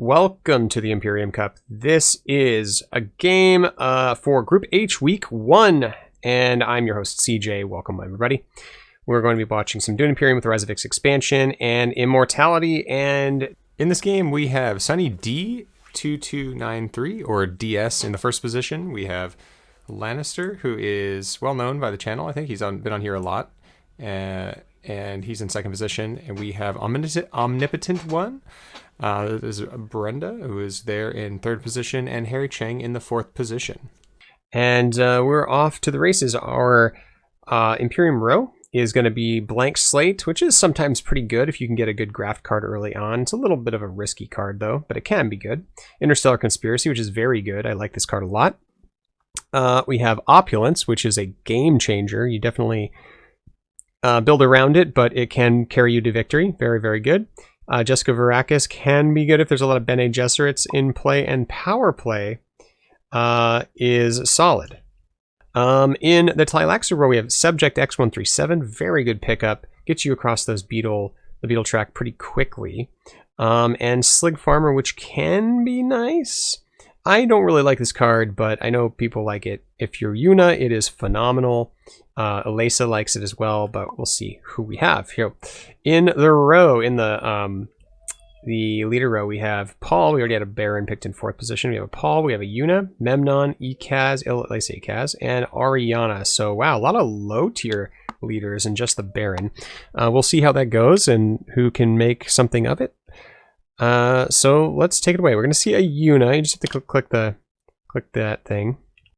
Welcome to the Imperium Cup. This is a game for Group H Week 1, and I'm your host, CJ. Welcome, everybody. We're going to be watching some Dune Imperium with the Rise of X expansion and Immortality, and in this game we have Sunny D2293, or DS, in the first position. We have Lannister, who is well known by the channel. I think he's been on here a lot, and he's in second position. And we have Omnipotent One. There's Brenda, who is there in third position, and HarryCheng in the fourth position. And we're off to the races. Our Imperium row is going to be Blank Slate, which is sometimes pretty good if you can get a good graft card early on. It's a little bit of a risky card, though, but it can be good. Interstellar Conspiracy, which is very good. I like this card a lot. We have Opulence, which is a game changer. You definitely build around it, but it can carry you to victory. Very, very good. Jessica Arrakis can be good if there's a lot of Bene Gesserits in play, and Power Play is solid. In the Tleilaxer row, we have Subject X137, very good pickup, gets you across the beetle track pretty quickly. And Slig Farmer, which can be nice. I don't really like this card, but I know people like it. If you're Yuna, it is phenomenal. Elisa likes it as well, but we'll see who we have here. In the row, in the leader row, we have Paul. We already had a Baron picked in fourth position. We have a Paul, we have a Yuna, Memnon, Ekaz, Elisa Ekaz, and Ariana. So wow, a lot of low tier leaders and just the Baron. We'll see how that goes and who can make something of it. So let's take it away. We're going to see a Yuna. You just have to click that thing.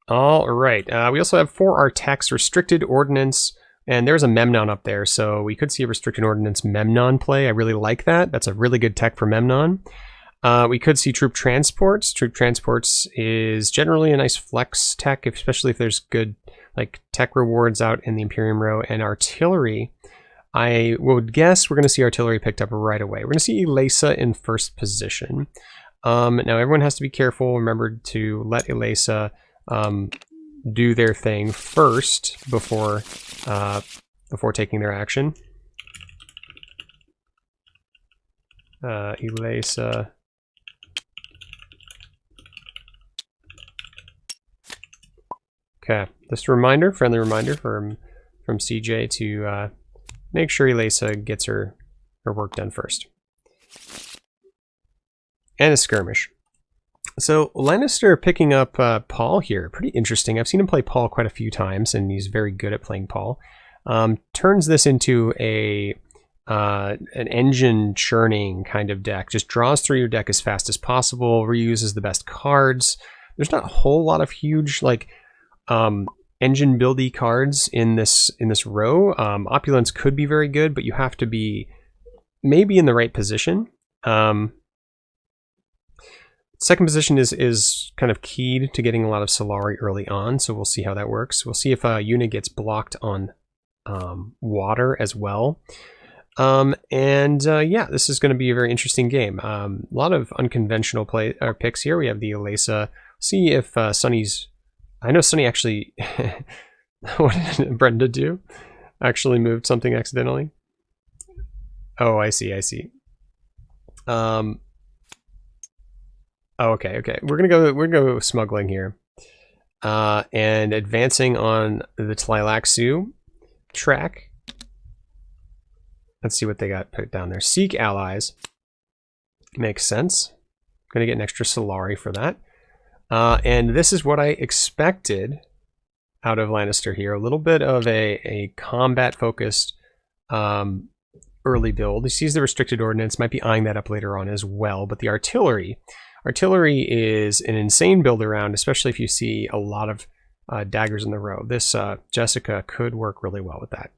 All right. We also have for our text restricted ordnance, and there's a Memnon up there, so we could see a restricted ordnance Memnon play. I really like that. That's a really good tech for Memnon. We could see troop transports. Troop transports is generally a nice flex tech, especially if there's good like tech rewards out in the Imperium row. And artillery, I would guess we're going to see artillery picked up right away. We're going to see Elisa in first position. Now everyone has to be careful. Remember to let Elisa do their thing first before taking their action. Elisa. Okay, just a reminder, friendly reminder from CJ to make sure Elisa gets her work done first. And a skirmish. So Lannister picking up Paul here, pretty interesting. I've seen him play Paul quite a few times, and he's very good at playing Paul. Turns this into an engine churning kind of deck. Just draws through your deck as fast as possible, reuses the best cards. There's not a whole lot of huge like engine buildy cards in this row. Opulence could be very good, but you have to be maybe in the right position. Second position is kind of keyed to getting a lot of Solari early on, so we'll see how that works. We'll see if a unit gets blocked on water as well. Yeah, this is going to be a very interesting game. A lot of unconventional picks here. We have the Elisa. See if Sunny's... I know Sunny actually... What did Brenda do? Actually moved something accidentally? Oh, I see. Oh, okay. We're gonna go smuggling here, and advancing on the Tleilaxu track. Let's see what they got put down there. Seek allies makes sense. Gonna get an extra Solari for that, and this is what I expected out of Lannister here. A little bit of a combat focused early build. He sees the restricted ordnance, might be eyeing that up later on as well. But the artillery is an insane build around, especially if you see a lot of daggers in the row. This Jessica could work really well with that.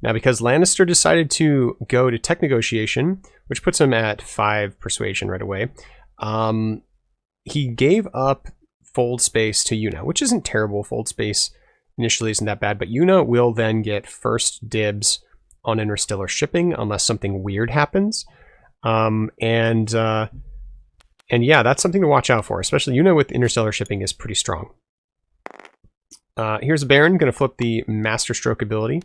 Now, because Lannister decided to go to tech negotiation, which puts him at 5 persuasion right away, he gave up fold space to Yuna, which isn't terrible. Fold space initially isn't that bad, but Yuna will then get first dibs on interstellar shipping unless something weird happens. And yeah, that's something to watch out for, especially Yuna with interstellar shipping is pretty strong. Here's a Baron, going to flip the Master Stroke ability.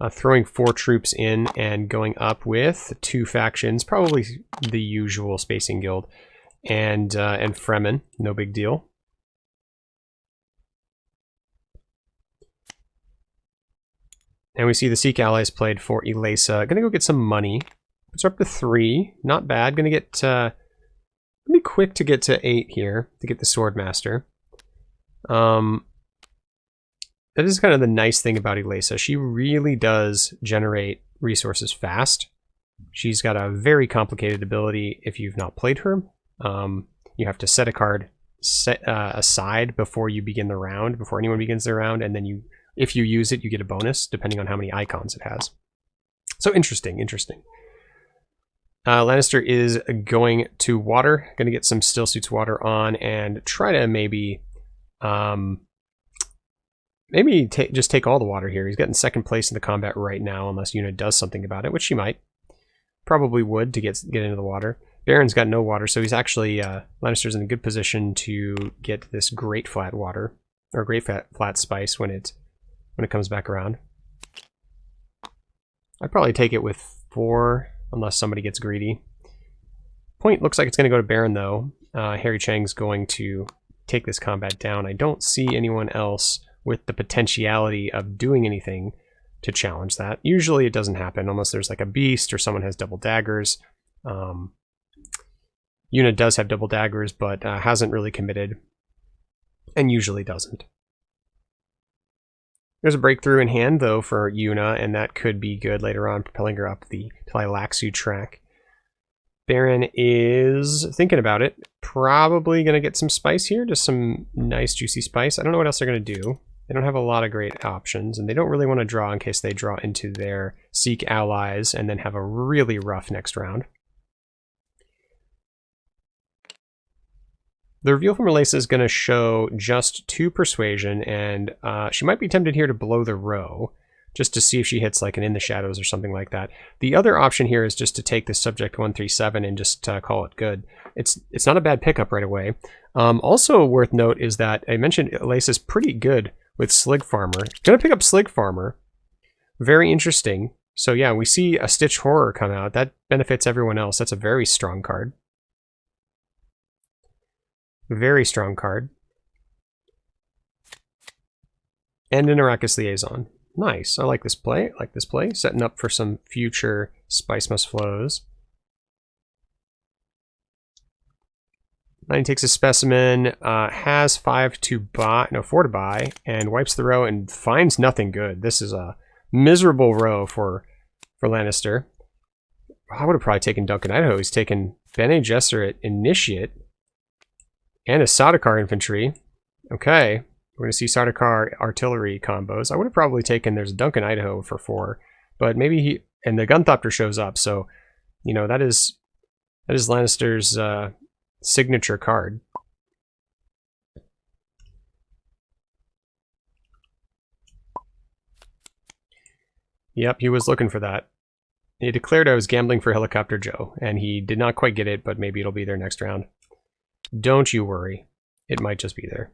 Throwing 4 troops in and going up with 2 factions, probably the usual Spacing Guild, and Fremen, no big deal. And we see the Sikh allies played for Elasa. Gonna go get some money. It's up to 3, not bad. Gonna get, gonna be quick to get to 8 here to get the Swordmaster. That is kind of the nice thing about Elasa. She really does generate resources fast. She's got a very complicated ability if you've not played her. You have to set a card aside before you begin the round, before anyone begins the round, and then if you use it, you get a bonus, depending on how many icons it has. So interesting. Lannister is going to water, going to get some Still Suits water on, and try to maybe... just take all the water here. He's getting second place in the combat right now, unless Yuna does something about it, which she might. Probably would to get into the water. Baron's got no water, so he's actually Lannister's in a good position to get this great flat water, or great flat spice when it comes back around. I'd probably take it with 4, unless somebody gets greedy. Point looks like it's going to go to Baron though. HarryCheng's going to take this combat down. I don't see anyone else with the potentiality of doing anything to challenge that. Usually it doesn't happen unless there's like a beast or someone has double daggers. Yuna does have double daggers, but hasn't really committed, and usually doesn't. There's a breakthrough in hand, though, for Yuna, and that could be good later on, propelling her up the Tleilaxu track. Baron is thinking about it. Probably going to get some spice here, just some nice juicy spice. I don't know what else they're going to do. They don't have a lot of great options, and they don't really want to draw in case they draw into their Sikh allies and then have a really rough next round. The reveal from Elasa is going to show just 2 persuasion, and she might be tempted here to blow the row, just to see if she hits like an In the Shadows or something like that. The other option here is just to take the subject 137 and just call it good. It's not a bad pickup right away. Also worth note is that I mentioned Elasa's pretty good with Slig Farmer. Going to pick up Slig Farmer. Very interesting. So yeah, we see a Stitch Horror come out. That benefits everyone else. That's a very strong card. Very strong card. And an Arrakis Liaison. Nice. I like this play. Setting up for some future Spice Must Flows. 9 takes a Specimen, has 4 to buy, and wipes the row and finds nothing good. This is a miserable row for Lannister. I would have probably taken Duncan Idaho. He's taken Bene Gesserit Initiate and a Sardaukar Infantry. Okay, we're going to see Sardaukar Artillery combos. I would have probably taken, there's Duncan Idaho for 4, but maybe and the Gunthopter shows up, so, you know, that is Lannister's signature card. Yep, he was looking for that. He declared I was gambling for Helicopter Joe, and he did not quite get it, but maybe it'll be there next round. Don't you worry. It might just be there.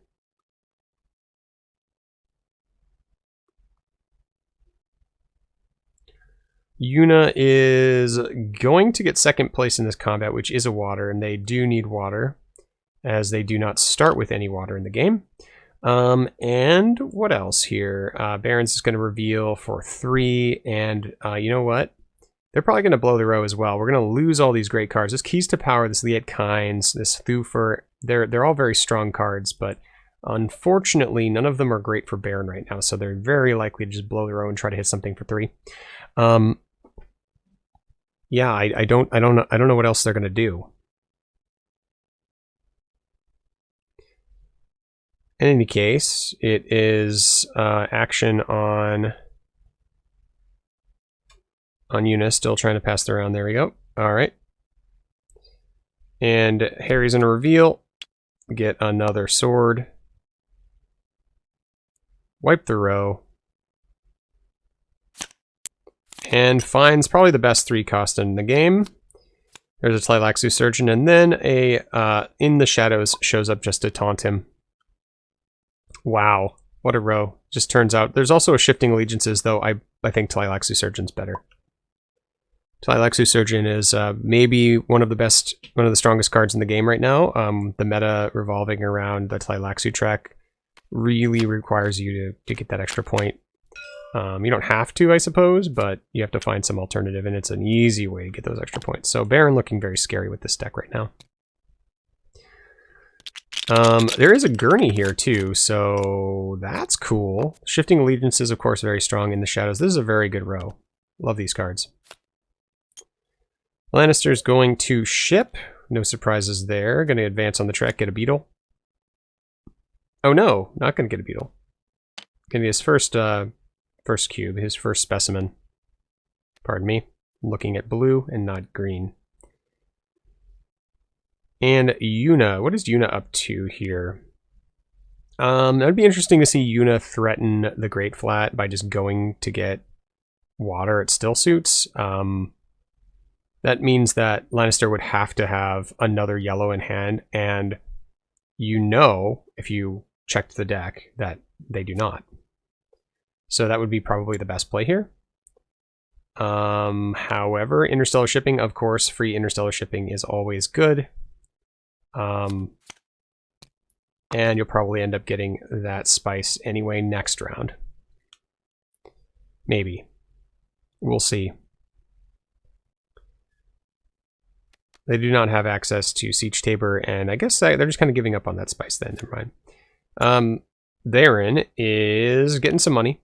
Yuna is going to get second place in this combat, which is a water, and they do need water, as they do not start with any water in the game. And what else here? Barons is going to reveal for 3, and you know what? They're probably going to blow the row as well. We're going to lose all these great cards. This Keys to Power, this Liet Kynes, this Thufir, they're all very strong cards, but unfortunately, none of them are great for Baron right now, so they're very likely to just blow the row and try to hit something for 3. Yeah, I don't know what else they're going to do. In any case, it is action on Yuna, still trying to pass the round. There we go. All right. And Harry's going to reveal, get another sword, wipe the row, and finds probably the best 3 cost in the game. There's a Tleilaxu Surgeon, and then a In the Shadows shows up just to taunt him. Wow. What a row. Just turns out. There's also a shifting allegiances, though I think Tleilaxu Surgeon's better. Tleilaxu Surgeon is maybe one of the strongest cards in the game right now. The meta revolving around the Tleilaxu track really requires you to get that extra point. You don't have to, I suppose, but you have to find some alternative, and it's an easy way to get those extra points. So Baron looking very scary with this deck right now. There is a Gurney here too, so that's cool. Shifting Allegiances, of course, very strong in the shadows. This is a very good row. Love these cards. Lannister's going to ship. No surprises there. Going to advance on the trek, get a beetle. Oh no, not going to get a beetle. Going to be his first cube, his first specimen. Pardon me. I'm looking at blue and not green. And Yuna. What is Yuna up to here? That would be interesting to see Yuna threaten the Great Flat by just going to get water. It still suits. That means that Lannister would have to have another yellow in hand, and you know, if you checked the deck, that they do not. So that would be probably the best play here. However, interstellar shipping, of course, free interstellar shipping is always good. And you'll probably end up getting that spice anyway next round. Maybe. We'll see. They do not have access to Siege Tabor, and I guess they're just kind of giving up on that spice then. Never mind. Baron is getting some money.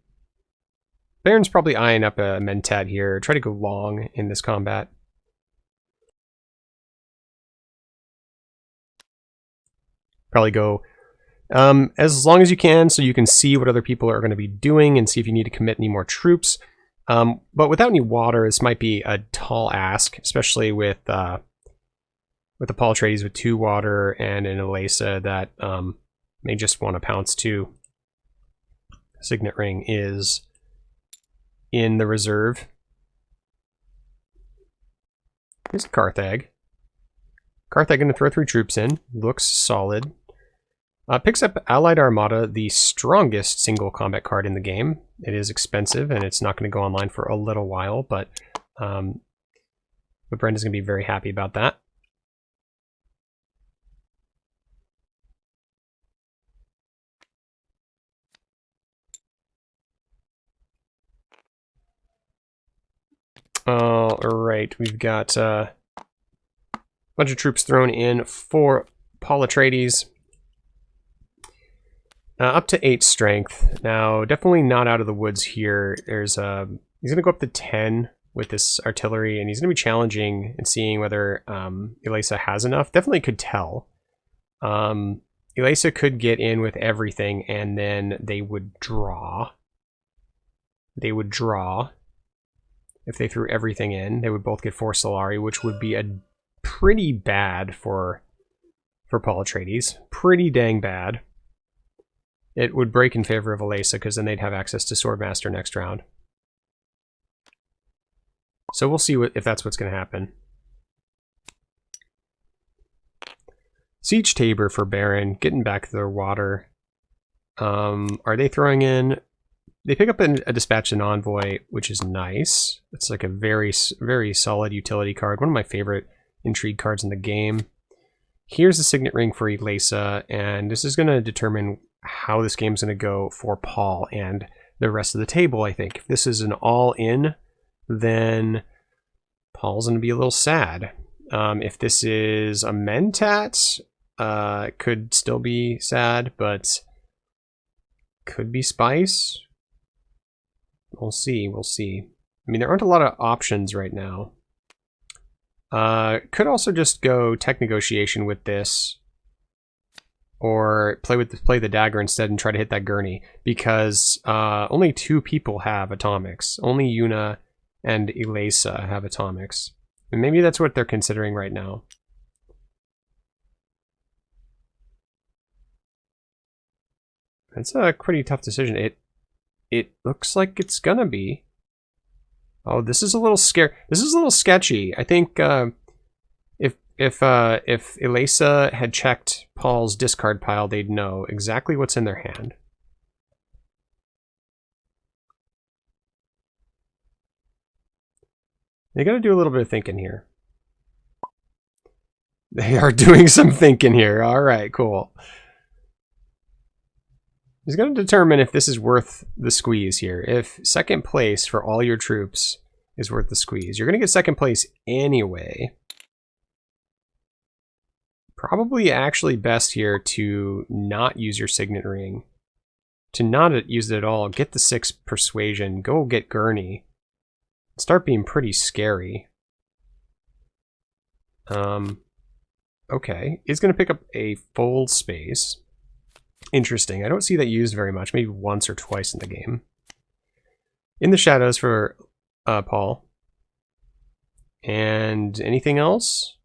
Baron's probably eyeing up a Mentat here. Try to go long in this combat. Probably go as long as you can, so you can see what other people are going to be doing and see if you need to commit any more troops. But without any water, this might be a tall ask, especially with the Paul Atreides with 2 water and an Elisa that may just want to pounce too. Signet Ring is in the reserve. Here's Carthag. Carthag going to throw 3 troops in. Looks solid. Picks up Allied Armada, the strongest single combat card in the game. It is expensive, and it's not going to go online for a little while, but Brenda's going to be very happy about that. All right, we've got a bunch of troops thrown in for Paul Atreides. Up to 8 strength. Now, definitely not out of the woods here. There's he's going to go up to 10 with this artillery, and he's going to be challenging and seeing whether Elisa has enough. Definitely could tell. Elisa could get in with everything, and then they would draw. They would draw. If they threw everything in, they would both get 4 Solari, which would be a pretty bad for Paul Atreides. Pretty dang bad. It would break in favor of Elisa, because then they'd have access to Swordmaster next round. So we'll see if that's what's going to happen. Siege Tabor for Baron, getting back their water. Are they throwing in... They pick up a Dispatch and Envoy, which is nice. It's like a very, very solid utility card. One of my favorite intrigue cards in the game. Here's the Signet Ring for Elisa, and this is going to determine how this game's going to go for Paul and the rest of the table, I think. If this is an all-in, then Paul's going to be a little sad. If this is a Mentat, it could still be sad, but could be Spice. We'll see, we'll see. I mean, there aren't a lot of options right now. Could also just go tech negotiation with this, or play the dagger instead and try to hit that gurney, because only 2 people have atomics. Only Yuna and Elisa have atomics, and maybe that's what they're considering right now. It's a pretty tough decision. It looks like it's gonna be. Oh, this is a little scary. This is a little sketchy. I think if Elisa had checked Paul's discard pile, they'd know exactly what's in their hand. They got to do a little bit of thinking here. They are doing some thinking here. All right, cool. He's going to determine if this is worth the squeeze here. If second place for all your troops is worth the squeeze, you're going to get second place anyway. Probably actually best here to not use your signet ring. To not use it at all. Get the 6 persuasion. Go get Gurney. Start being pretty scary. Okay. It's going to pick up a full space. Interesting. I don't see that used very much. Maybe once or twice in the game. In the shadows for Paul. And anything else?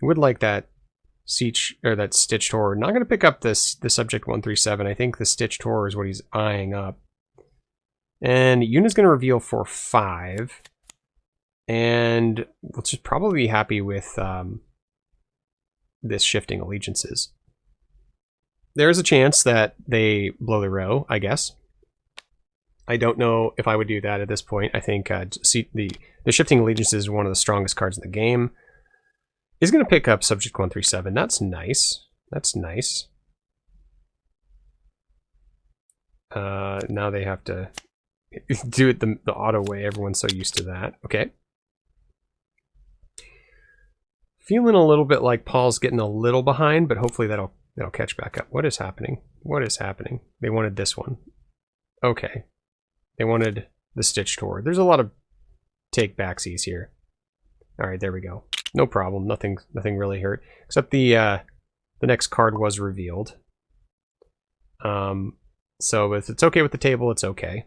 Would like that that stitched horror. Not going to pick up the subject 137. I think the stitched horror is what he's eyeing up. And Yuna's going to reveal for 5. And we'll just probably be happy with this shifting allegiances. There's a chance that they blow the row, I guess. I don't know if I would do that at this point. I think the shifting allegiances is one of the strongest cards in the game. Is going to pick up subject 137. That's nice. That's nice. Now they have to do it the auto way. Everyone's so used to that. Okay. Feeling a little bit like Paul's getting a little behind, but hopefully that'll catch back up. What is happening? What is happening? They wanted this one. Okay. They wanted the stitched horror. There's a lot of take backsies here. All right, there we go. No problem. Nothing really hurt, except the next card was revealed. So if it's okay with the table, it's okay.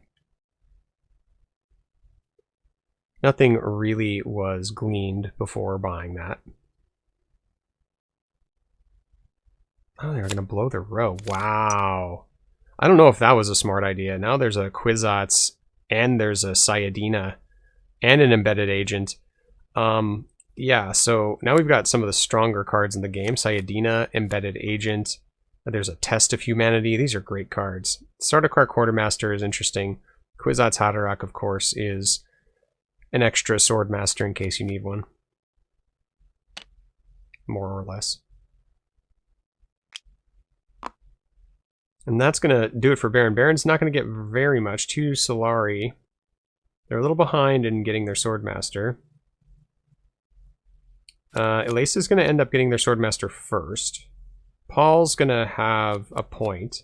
Nothing really was gleaned before buying that. Oh, they're gonna blow the row. Wow. I don't know if that was a smart idea. Now there's a Kwisatz and there's a Sayadina and an embedded agent. Yeah, so now we've got some of the stronger cards in the game. Sayadina, Embedded Agent. There's a Test of Humanity. These are great cards. Sardaukar Quartermaster is interesting. Kwisatz Haderach, of course, is an extra Swordmaster in case you need one. More or less. And that's going to do it for Baron. Baron's not going to get very much. 2 Solari. They're a little behind in getting their Swordmaster. Elisa is going to end up getting their Swordmaster first. Paul's going to have a point,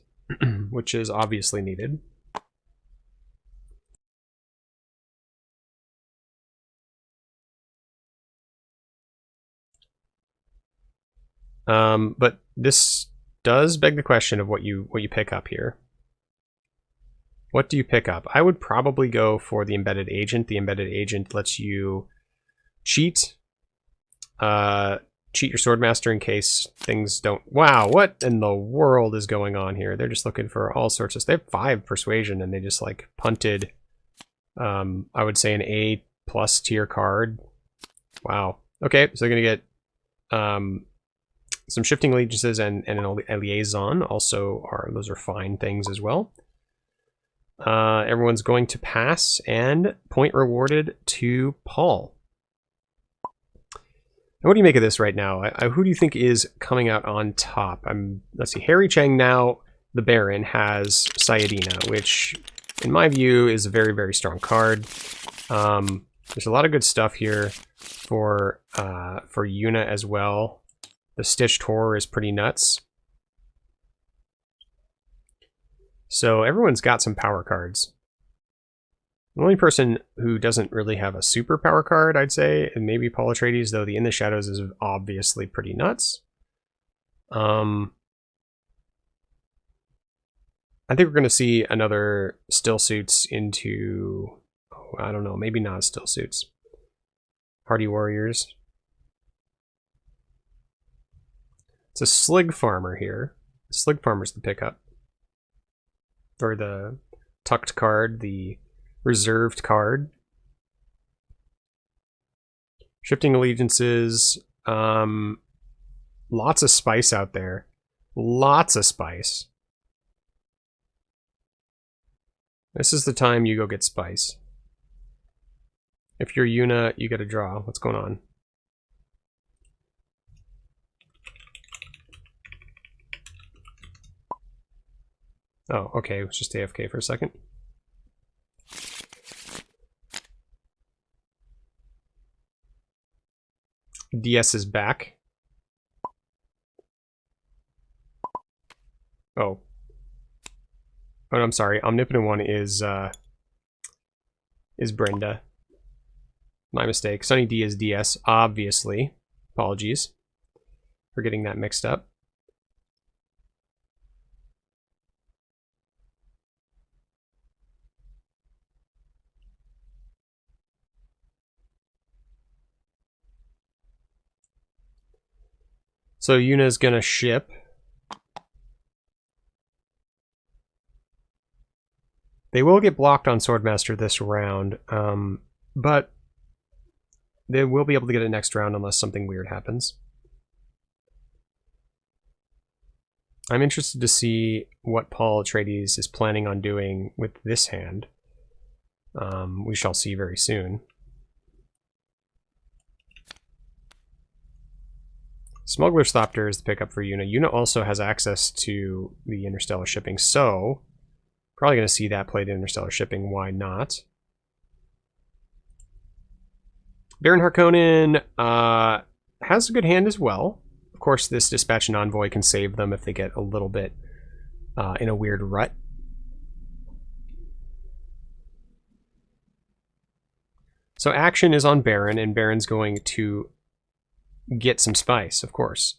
which is obviously needed. But this does beg the question of what you pick up here. What do you pick up? I would probably go for the Embedded Agent. The Embedded Agent lets you cheat. Cheat your Swordmaster in case things don't... Wow, what in the world is going on here? They're just looking for all sorts of... They have 5 Persuasion and they just like punted, I would say an A+ tier card. Wow. Okay, so they're going to get some Shifting Allegiances and a Liaison. Also, those are fine things as well. Everyone's going to pass and point rewarded to Paul. What do you make of this right now? Who do you think is coming out on top? Let's see. HarryCheng now, the Baron, has Sayadina, which, in my view, is a very, very strong card. There's a lot of good stuff here for Yuna as well. The Stitched Horror is pretty nuts. So everyone's got some power cards. The only person who doesn't really have a super power card, I'd say, and maybe Paul Atreides, though the In the Shadows is obviously pretty nuts. I think we're going to see another Still Suits into, I don't know, maybe not Still Suits. Hardy Warriors. It's a Slig Farmer here. Slig Farmer's the pickup. Or the tucked card, the reserved card. Shifting Allegiances. Lots of spice out there. Lots of spice. This is the time you go get spice. If you're Yuna, you get a draw. What's going on? Oh, okay. It was just AFK for a second. DS is back. Oh. Oh, no, I'm sorry. Omnipotent one is Brenda. My mistake. Sunny D is DS, obviously. Apologies for getting that mixed up. So Yuna's gonna ship. They will get blocked on Swordmaster this round, but they will be able to get it next round unless something weird happens. I'm interested to see what Paul Atreides is planning on doing with this hand. We shall see very soon. Smuggler's Thopter is the pickup for Yuna. Yuna also has access to the interstellar shipping, so probably going to see that played in interstellar shipping. Why not? Baron Harkonnen has a good hand as well. Of course, this Dispatch and Envoy can save them if they get a little bit in a weird rut. So action is on Baron, and Baron's going to get some spice, of course.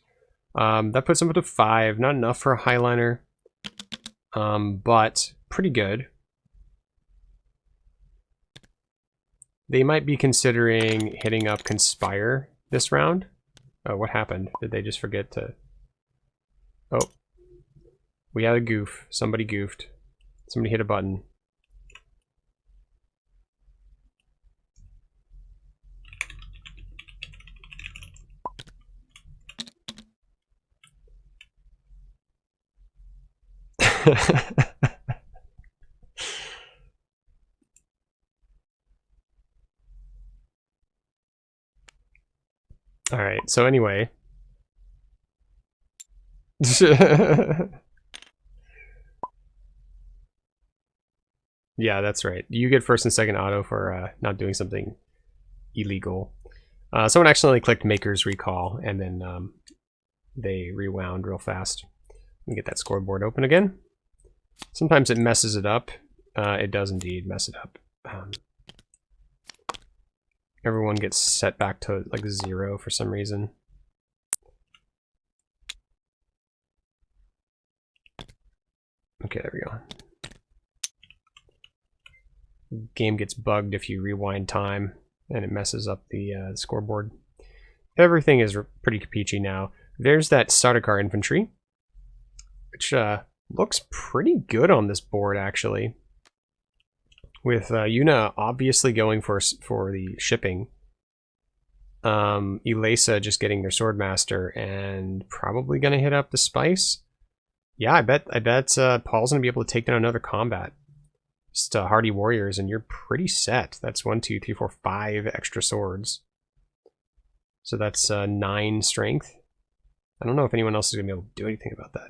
That puts him up to 5. Not enough for a Highliner, but pretty good. They might be considering hitting up Conspire this round. Oh, what happened? Did they just forget to... Oh. We had a goof. Somebody goofed. Somebody hit a button. All right, so anyway. Yeah, that's right. You get first and second auto for not doing something illegal. Someone accidentally clicked Maker's Recall, and then they rewound real fast. Let me get that scoreboard open again. Sometimes it messes it up. It does indeed mess it up. Everyone gets set back to like 0 for some reason. Okay, there we go. Game gets bugged if you rewind time, and it messes up the scoreboard. Everything is pretty peachy now. There's that Sardaukar infantry, which looks pretty good on this board, actually. With Yuna obviously going for the shipping. Elisa just getting their Swordmaster and probably going to hit up the Spice. Yeah, I bet Paul's going to be able to take down another combat. Just Hardy Warriors, and you're pretty set. That's 1, 2, 3, 4, 5 extra swords. So that's 9 strength. I don't know if anyone else is going to be able to do anything about that.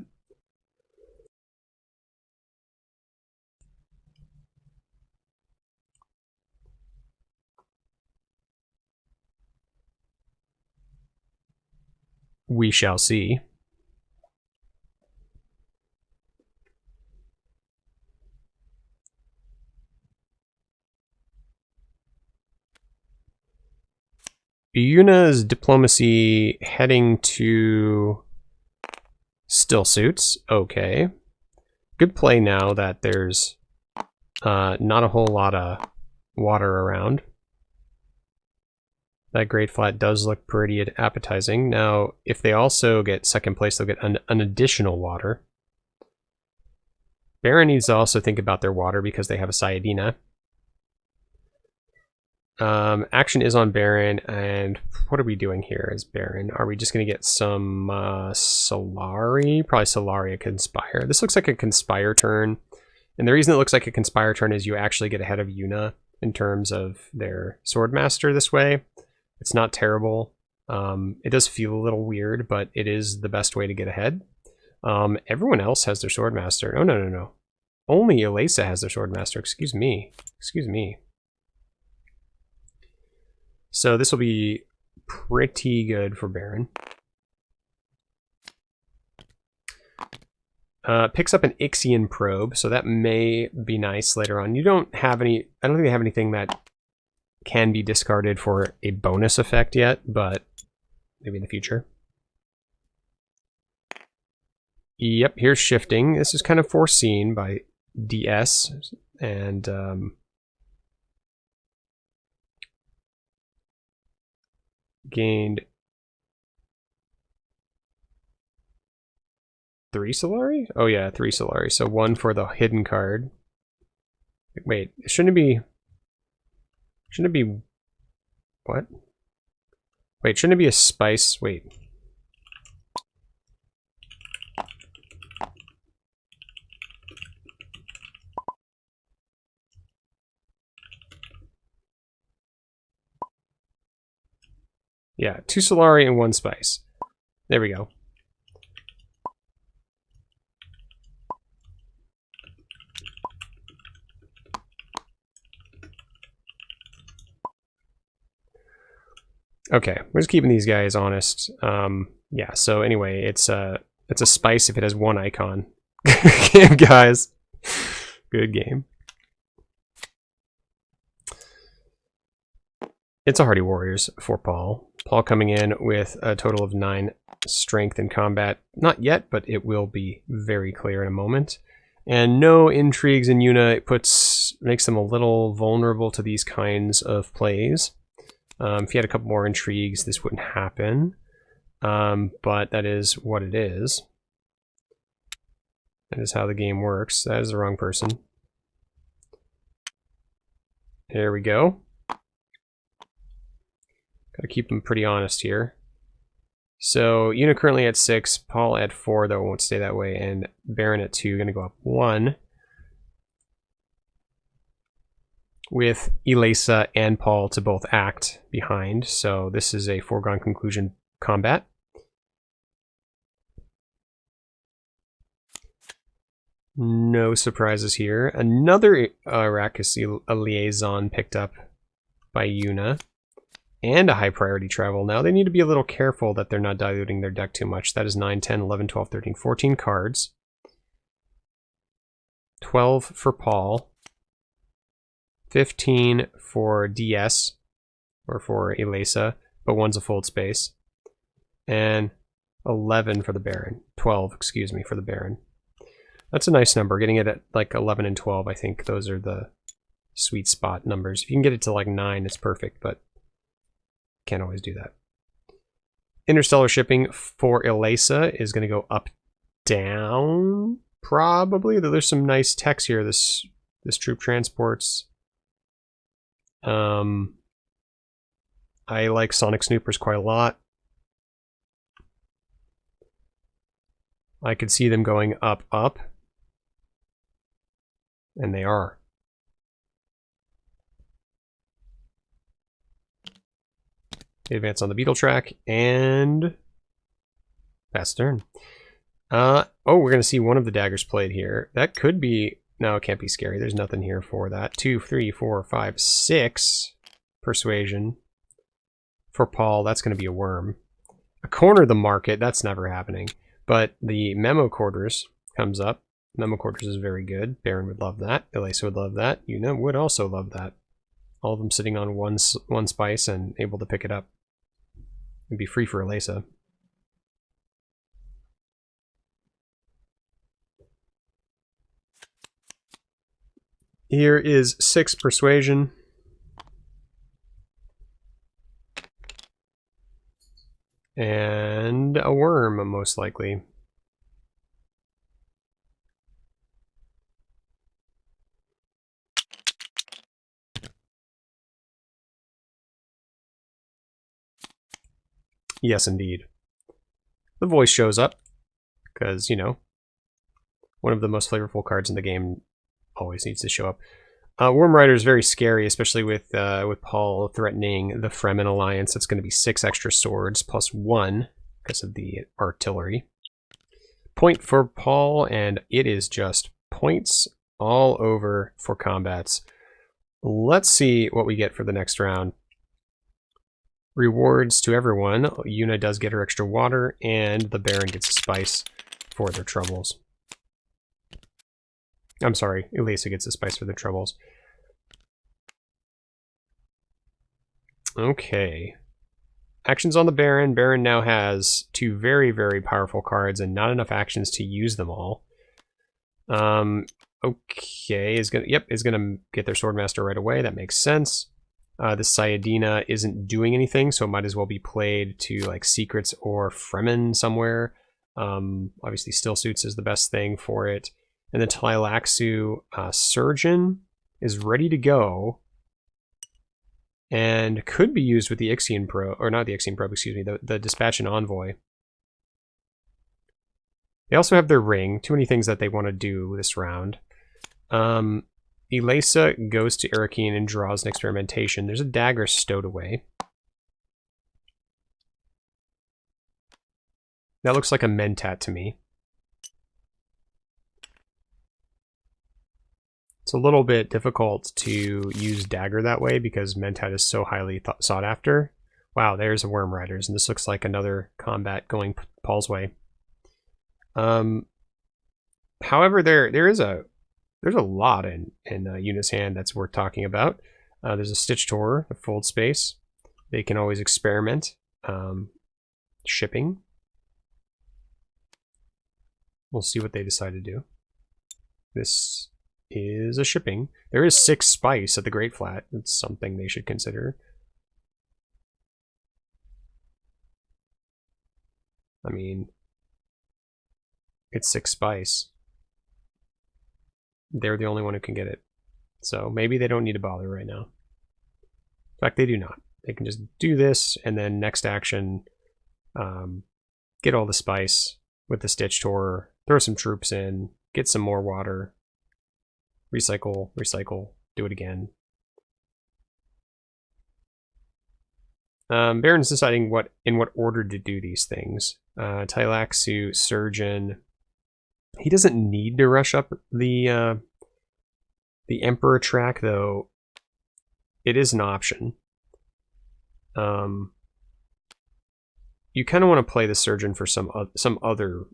We shall see. Yuna's diplomacy heading to still suits. Okay. Good play now that there's not a whole lot of water around. That Great Flat does look pretty appetizing. Now, if they also get second place, they'll get an additional water. Baron needs to also think about their water because they have a Sayadina. Action is on Baron, and what are we doing here as Baron? Are we just going to get some Solari? Probably Solari, a Conspire. This looks like a Conspire turn, and the reason it looks like a Conspire turn is you actually get ahead of Yuna in terms of their Swordmaster this way. It's not terrible. It does feel a little weird, but it is the best way to get ahead. Everyone else has their Swordmaster. Oh, no. Only Elesa has their Swordmaster. Excuse me. So this will be pretty good for Baron. Picks up an Ixian probe, so that may be nice later on. You don't have any... I don't think they have anything that can be discarded for a bonus effect yet, but maybe in the future. Yep, here's shifting. This is kind of foreseen by DS, and gained 3 Solari? Oh yeah, 3 Solari. So 1 for the hidden card. Wait, shouldn't it be what? Wait, shouldn't it be a spice? Wait. Yeah, 2 Solari and 1 spice. There we go. Okay, we're just keeping these guys honest. Yeah, so anyway, it's a spice if it has 1 icon. Good game, guys. Good game. It's a Hardy Warriors for Paul. Paul coming in with a total of 9 strength in combat. Not yet, but it will be very clear in a moment. And no intrigues in Yuna. It makes them a little vulnerable to these kinds of plays. If you had a couple more intrigues, this wouldn't happen. But that is what it is. That is how the game works. That is the wrong person. There we go. Gotta keep them pretty honest here. So Yuna currently at 6, Paul at 4, though it won't stay that way, and Baron at 2, gonna go up 1. With Elesa and Paul to both act behind, so this is a foregone conclusion combat. No surprises here. Another Arrakis liaison picked up by Yuna. And a high priority travel. Now they need to be a little careful that they're not diluting their deck too much. That is 9, 10, 11, 12, 13, 14 cards. 12 for Paul. 15 for DS, or for Elesa, but one's a fold space. And 11 for the Baron. 12, excuse me, for the Baron. That's a nice number. Getting it at like 11 and 12, I think those are the sweet spot numbers. If you can get it to like 9, it's perfect, but can't always do that. Interstellar shipping for Elesa is going to go up, down, probably. Though there's some nice techs here. This troop transports. I like Sonic Snoopers quite a lot. I could see them going up, up. And they are. They advance on the beetle track, and pass turn. Oh, we're going to see one of the daggers played here. That could be... No, it can't be scary. There's nothing here for that. 2, 3, 4, 5, 6 persuasion. For Paul, that's going to be a worm. A corner the market, that's never happening. But the memo quarters comes up. Memo quarters is very good. Baron would love that. Elesa would love that. Yuna would also love that. All of them sitting on one spice and able to pick it up. It'd be free for Elesa. Here is 6 persuasion. And a worm, most likely. Yes, indeed. The voice shows up, because, you know, one of the most flavorful cards in the game always needs to show up. Worm Rider is very scary, especially with Paul threatening the Fremen alliance. It's going to be 6 extra swords plus 1 because of the artillery. Point for Paul, and it is just points all over for combats. Let's see what we get for the next round. Rewards to everyone. Yuna does get her extra water, and the Baron gets a spice for their troubles. I'm sorry, Elisa gets a spice for their troubles. Okay. Actions on the Baron. Baron now has 2 very, very powerful cards and not enough actions to use them all. Okay, is gonna get their Swordmaster right away. That makes sense. The Sayadina isn't doing anything, so it might as well be played to like Secrets or Fremen somewhere. Obviously, Still Suits is the best thing for it. And the Tleilaxu Surgeon is ready to go and could be used with the Ixion Probe, or not the Ixion Probe, excuse me, the Dispatch and Envoy. They also have their ring. Too many things that they want to do this round. Elisa goes to Arrakis and draws an experimentation. There's a dagger stowed away. That looks like a Mentat to me. It's a little bit difficult to use dagger that way because Mentat is so highly sought after. Wow, there's a Worm Riders, and this looks like another combat going Paul's way. However, there's a lot in Yuna's hand that's worth talking about. There's a Stitch Tour, a Fold Space. They can always experiment. Shipping. We'll see what they decide to do. This is a shipping. There is 6 spice at the Great Flat. It's something they should consider. I mean, it's 6 spice. They're the only one who can get it. So maybe they don't need to bother right now. In fact, they do not. They can just do this, and then next action, get all the spice with the Stitch Tour, throw some troops in, get some more water, recycle, recycle, do it again. Baron's deciding in what order to do these things. Tleilaxu Surgeon. He doesn't need to rush up the Emperor track, though. It is an option. You kind of want to play the Surgeon for some other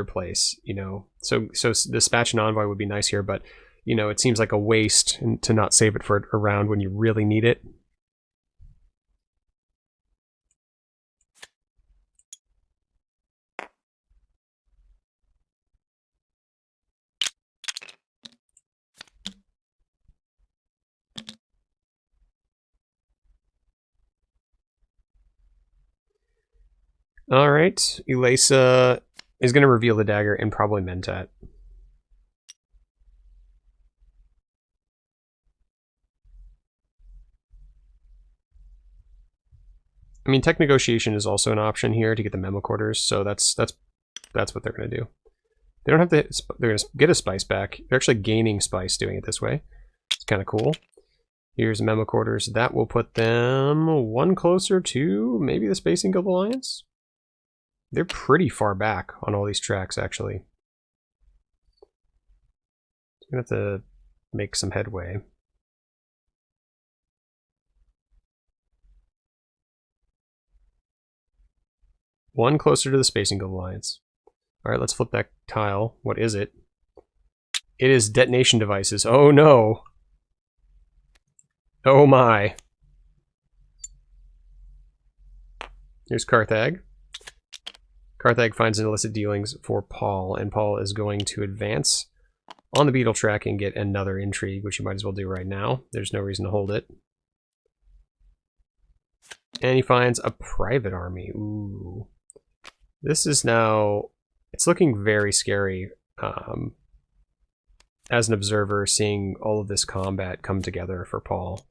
place, you know. So Dispatch and Envoy would be nice here, but you know, it seems like a waste to not save it for a round when you really need it. All right, Elisa is going to reveal the dagger and probably Mentat. I mean, tech negotiation is also an option here to get the memo quarters, so that's what they're going to do. They don't have to. They're going to get a spice back. They're actually gaining spice doing it this way. It's kind of cool. Here's memo quarters. That will put them 1 closer to maybe the Spacing Guild Alliance. They're pretty far back on all these tracks, actually. I'm going to have to make some headway. One closer to the Spacing Guild Alliance. All right, let's flip that tile. What is it? It is detonation devices. Oh no! Oh my! Here's Carthag. Carthag finds an illicit dealings for Paul, and Paul is going to advance on the Beetle track and get another intrigue, which you might as well do right now. There's no reason to hold it. And he finds a private army. Ooh. This is now... It's looking very scary as an observer, seeing all of this combat come together for Paul.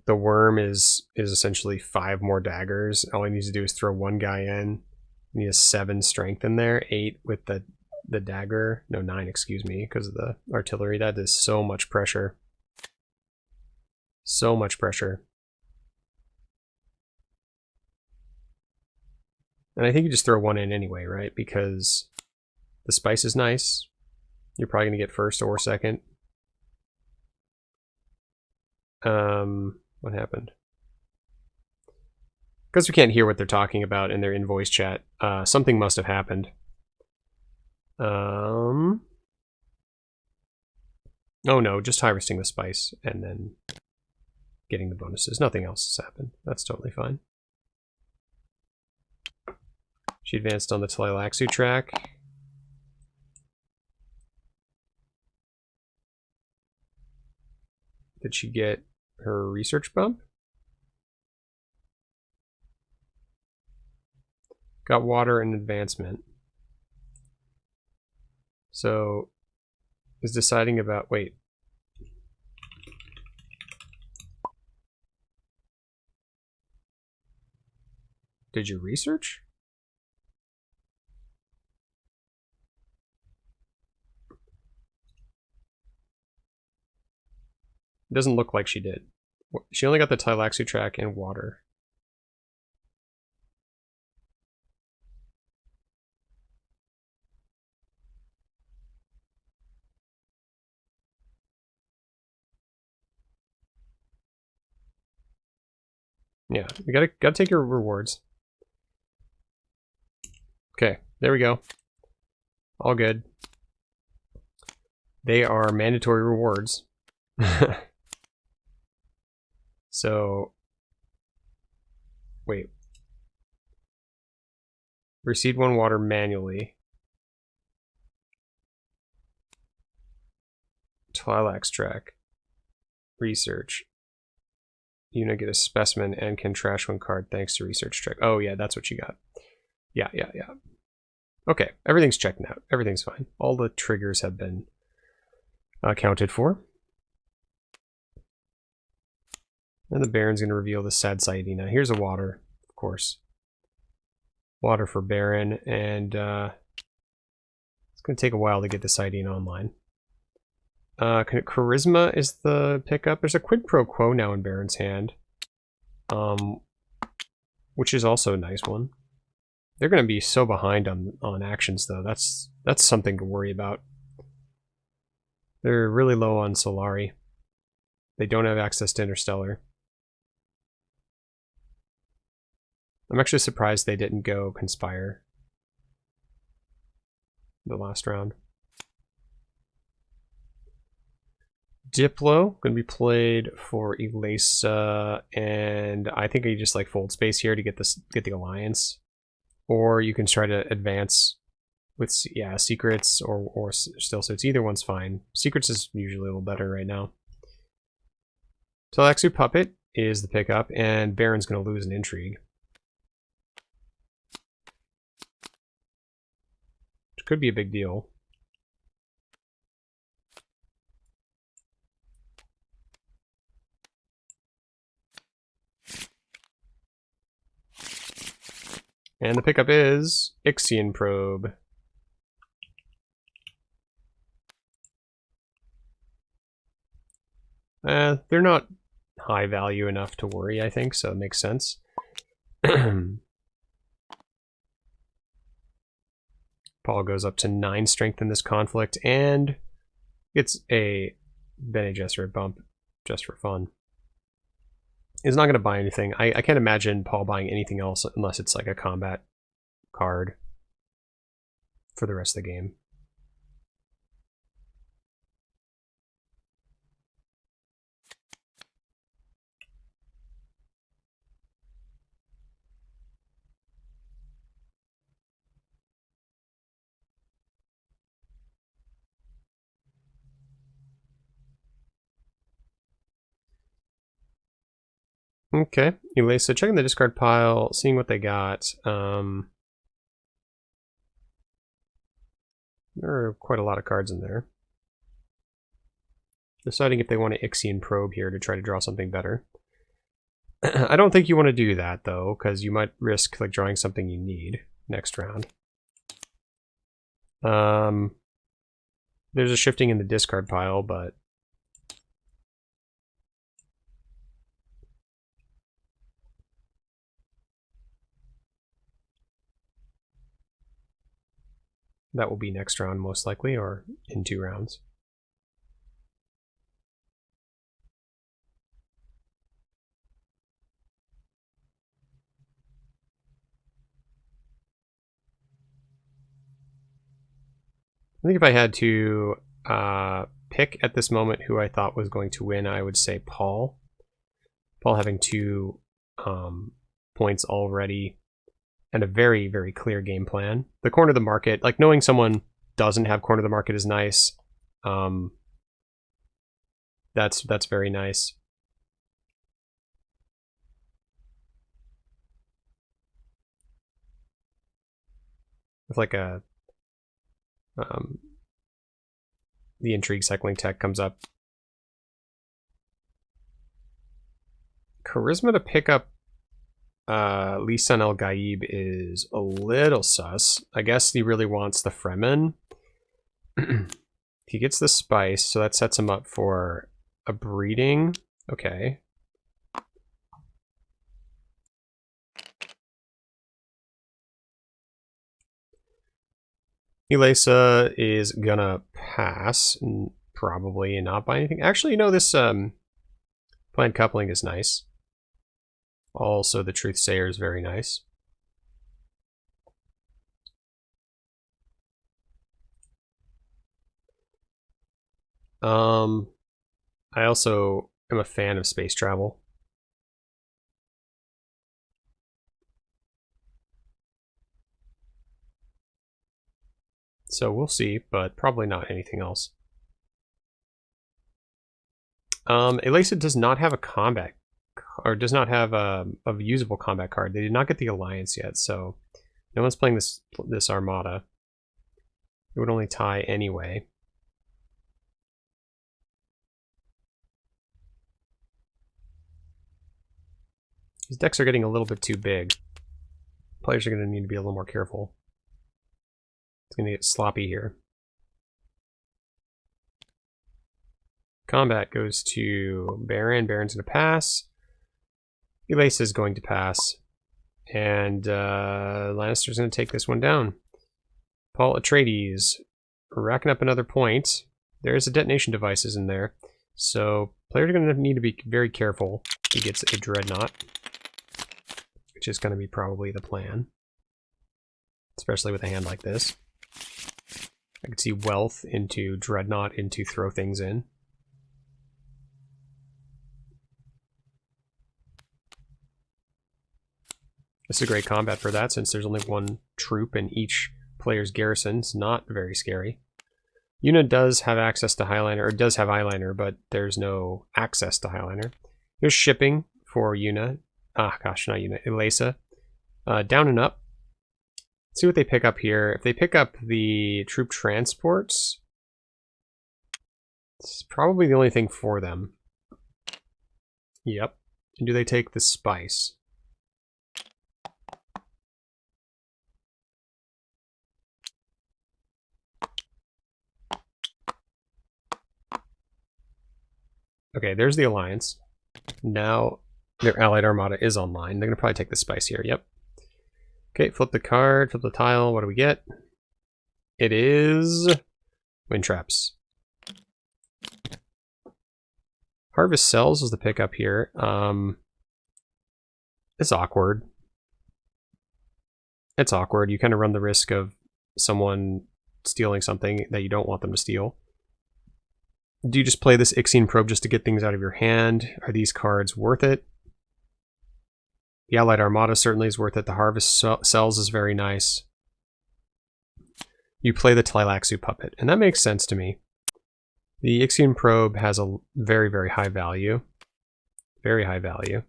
The worm is essentially 5 more daggers. All he needs to do is throw 1 guy in. He has 7 strength in there, 8 with the the dagger. No, 9, excuse me, because of the artillery. That is so much pressure. So much pressure. And I think you just throw 1 in anyway, right? Because the spice is nice. You're probably going to get first or second. What happened? Because we can't hear what they're talking about in their in-voice chat. Something must have happened. Oh no, just harvesting the spice and then getting the bonuses. Nothing else has happened. That's totally fine. She advanced on the Tleilaxu track. Did she get her research bump? Got water and advancement. So is deciding about, wait. Did you research? It doesn't look like she did. She only got the Tleilaxu track and water. Yeah, you gotta take your rewards. Okay, there we go. All good. They are mandatory rewards. So, wait. Receive 1 water manually. Tleilax track. Research. You now get a specimen and can trash 1 card thanks to research track. Oh yeah, that's what you got. Yeah. Okay, everything's checked out. Everything's fine. All the triggers have been accounted for. And the Baron's going to reveal the sad Saidina. Here's a water, of course. Water for Baron, and it's going to take a while to get the Saidina online. Charisma is the pickup. There's a quid pro quo now in Baron's hand, which is also a nice one. They're going to be so behind on actions, though. That's something to worry about. They're really low on Solari. They don't have access to Interstellar. I'm actually surprised they didn't go Conspire the last round. Diplo, going to be played for Elisa, and I think you just like fold space here to get the alliance. Or you can try to advance with, yeah, secrets or still suits. Either one's fine. Secrets is usually a little better right now. Tleilaxu Puppet is the pickup, and Baron's going to lose an intrigue. Which could be a big deal. And the pickup is Ixion Probe. They're not high value enough to worry, I think, so it makes sense. Paul goes up to 9 strength in this conflict and gets a Bene Gesserit bump just for fun. He's not going to buy anything. I can't imagine Paul buying anything else unless it's like a combat card for the rest of the game. Okay, anyway, so checking the discard pile, seeing what they got. There are quite a lot of cards in there. Deciding if they want to Ixion Probe here to try to draw something better. I don't think you want to do that, though, because you might risk like drawing something you need next round. There's a shifting in the discard pile, but that will be next round most likely, or in 2 rounds. I think if I had to pick at this moment who I thought was going to win, I would say Paul. Paul having 2 points already and a very, very clear game plan. The corner of the market, like knowing someone doesn't have corner of the market is nice. That's very nice. With like a the intrigue cycling tech comes up. Charisma to pick up Lisan El Gaib is a little sus. I guess he really wants the Fremen. He gets the spice, so that sets him up for a breeding. Okay. Elisa is gonna pass, probably, and not buy anything. Actually, you know, this planned coupling is nice. Also, the Truthsayer is very nice. I also am a fan of space travel. So we'll see, but probably not anything else. Elisa does not have a combat, or does not have a usable combat card. They did not get the alliance yet, so no one's playing this armada. It would only tie anyway. These decks are getting a little bit too big. Players are going to need to be a little more careful. It's going to get sloppy here. Combat goes to Baron. Baron's going to pass. Elisa is going to pass. And Lannister's going to take this one down. Paul Atreides racking up another point. There's a detonation devices in there. So players are going to need to be very careful. He gets a Dreadnought, which is going to be probably the plan. Especially with a hand like this. I could see Wealth into Dreadnought into throw things in. This is a great combat for that, since there's only 1 troop in each player's garrison. It's not very scary. Una does have access to Highliner, or does have Eyeliner, but there's no access to Highliner. Here's shipping for Una. Ah, gosh, not Una. Elisa. Down and up. Let's see what they pick up here. If they pick up the troop transports, it's probably the only thing for them. Yep. And do they take the spice? Okay, there's the alliance. Now their allied armada is online. They're going to probably take the spice here. Yep. Okay, flip the card, flip the tile. What do we get? It is wind traps. Harvest Cells is the pickup here. It's awkward. It's awkward. You kind of run the risk of someone stealing something that you don't want them to steal. Do you just play this Ixion Probe just to get things out of your hand? Are these cards worth it? The Allied Armada certainly is worth it. The Harvest Cells is very nice. You play the Tleilaxu Puppet, and that makes sense to me. The Ixion Probe has a very, very high value. Very high value.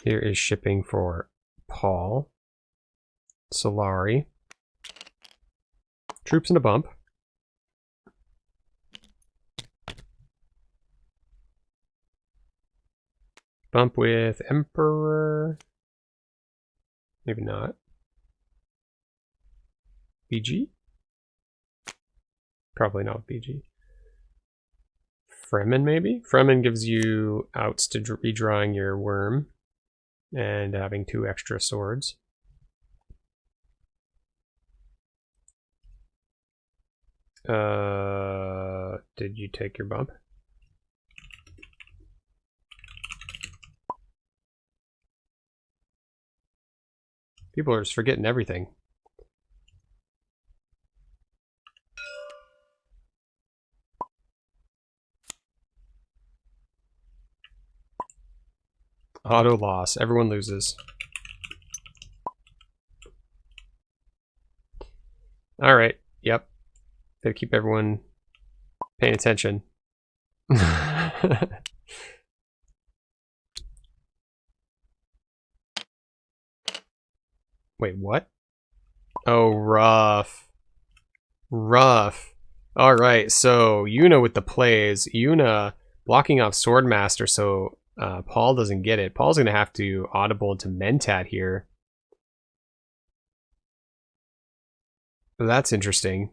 Here is shipping for Paul. Solari. Troops and a bump. Bump with Emperor. Maybe not. BG? Probably not BG. Fremen, maybe? Fremen gives you outs to redrawing your worm and having 2 extra swords. Did you take your bump? People are just forgetting everything. Auto loss. Everyone loses. Alright. Yep. Gotta keep everyone paying attention. Wait, what? Oh, rough. Rough. Alright, so Yuna with the plays. Yuna blocking off Swordmaster so Paul doesn't get it. Paul's going to have to audible into Mentat here. That's interesting.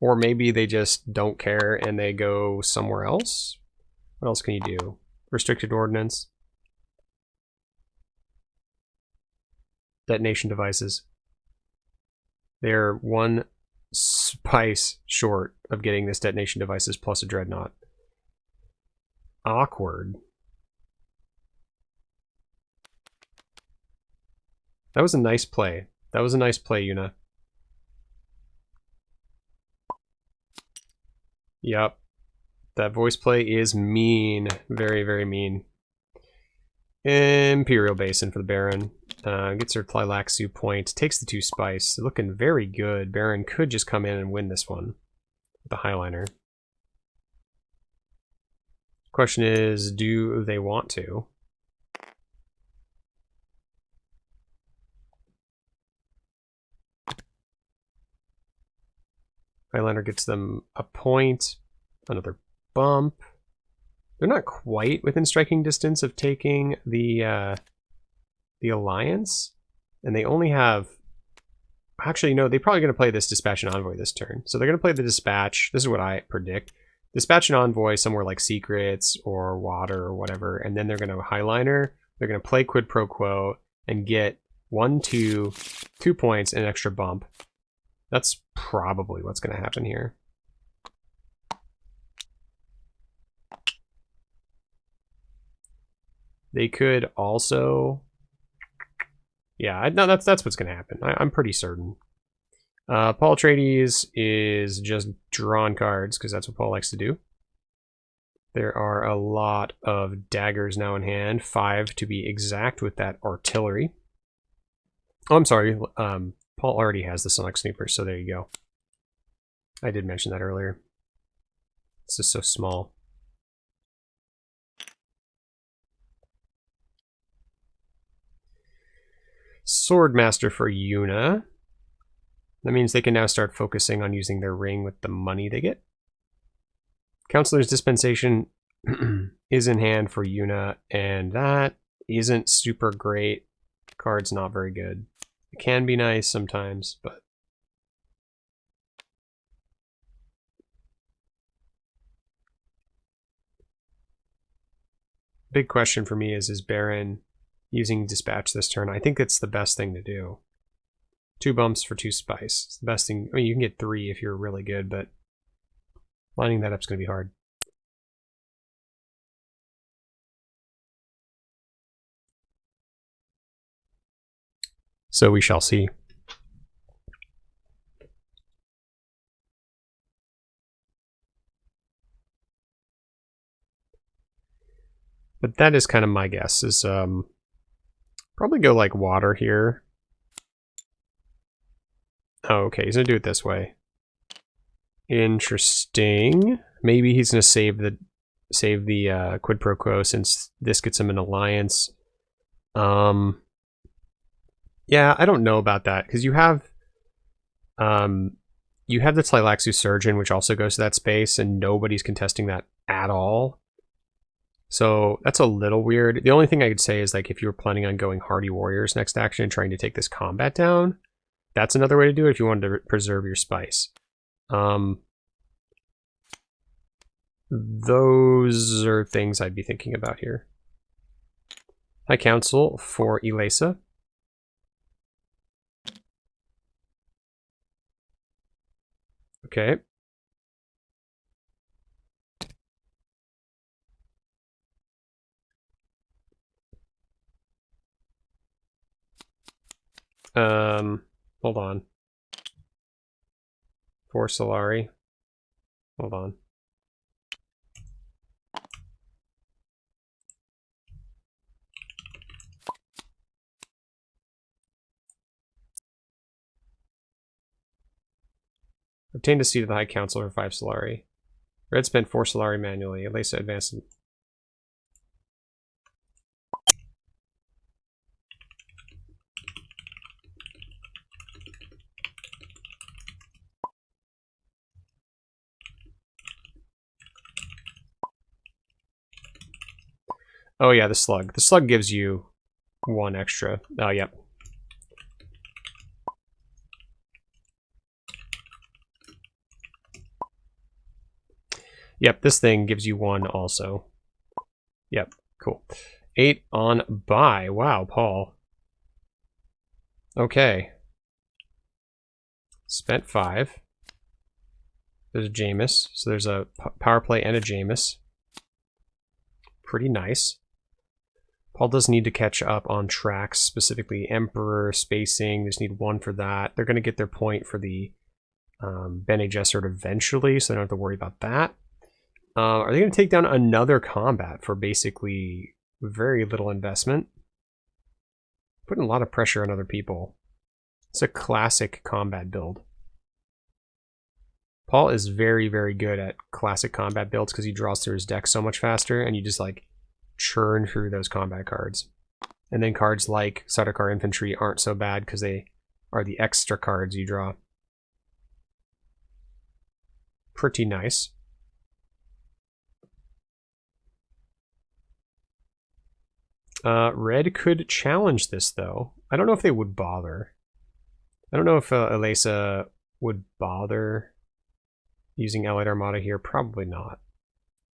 Or maybe they just don't care and they go somewhere else. What else can you do? Restricted ordnance. Detonation devices. They're 1 spice short of getting this detonation devices plus a dreadnought. Awkward. That was a nice play. That was a nice play, Yuna. Yep. That voice play is mean. Very, very mean. Imperial Basin for the Baron. Gets her Tlilaxu point. Takes the 2 spice. Looking very good. Baron could just come in and win this one with the Highliner. Question is, do they want to? Highliner gets them a point. Another bump. They're not quite within striking distance of taking the Alliance. And they only have... Actually, no, they're probably going to play this Dispatch and Envoy this turn. So they're going to play the Dispatch. This is what I predict. Dispatch and Envoy somewhere like Secrets or Water or whatever. And then they're going to Highliner. They're going to play Quid Pro Quo and get 1, 2 points and an extra bump. That's probably what's going to happen here. They could also... Yeah, no, that's what's going to happen. I'm pretty certain. Paul Atreides is just drawing cards, because that's what Paul likes to do. There are a lot of daggers now in hand. 5 to be exact with that artillery. Oh, I'm sorry. Paul already has the Sonic Sweeper, so there you go. I did mention that earlier. It's just so small. Swordmaster for Yuna. That means they can now start focusing on using their ring with the money they get. Counselor's Dispensation is in hand for Yuna, and that isn't super great. The card's not very good. It can be nice sometimes, but... Big question for me is Baron using Dispatch this turn? I think it's the best thing to do. 2 bumps for 2 spice. It's the best thing. I mean, you can get 3 if you're really good, but lining that up is going to be hard. So we shall see. But that is kind of my guess, is probably go like Water here. Oh, okay, he's gonna do it this way. Interesting. Maybe he's gonna save the Quid Pro Quo since this gets him an alliance. Yeah, I don't know about that, because you have the Tlilaxu Surgeon, which also goes to that space, and nobody's contesting that at all. So that's a little weird. The only thing I could say is, like, if you were planning on going Hardy Warriors next action and trying to take this combat down, that's another way to do it if you wanted to preserve your spice. Those are things I'd be thinking about here. High Council for Elisa. Okay. Hold on. 4 Solari. Hold on. Obtained a seat of the High Council for 5 Solari. Red spent 4 Solari manually. Elisa advanced. Oh yeah, the slug. The slug gives you 1 extra. Oh, yep. Yep, this thing gives you 1 also. Yep, cool. 8 on buy. Wow, Paul. Okay. Spent 5. There's a Jameis. So there's a power play and a Jameis. Pretty nice. Paul does need to catch up on tracks, specifically Emperor, spacing. They just need 1 for that. They're going to get their point for the Bene Gesserit eventually, so they don't have to worry about that. Are they going to take down another combat for basically very little investment? Putting a lot of pressure on other people. It's a classic combat build. Paul is very, very good at classic combat builds because he draws through his deck so much faster, and you just like churn through those combat cards. And then cards like Sardaukar Infantry aren't so bad because they are the extra cards you draw. Pretty nice. Red could challenge this, though. I don't know if they would bother. I don't know if Elisa would bother using Allied Armada here. Probably not.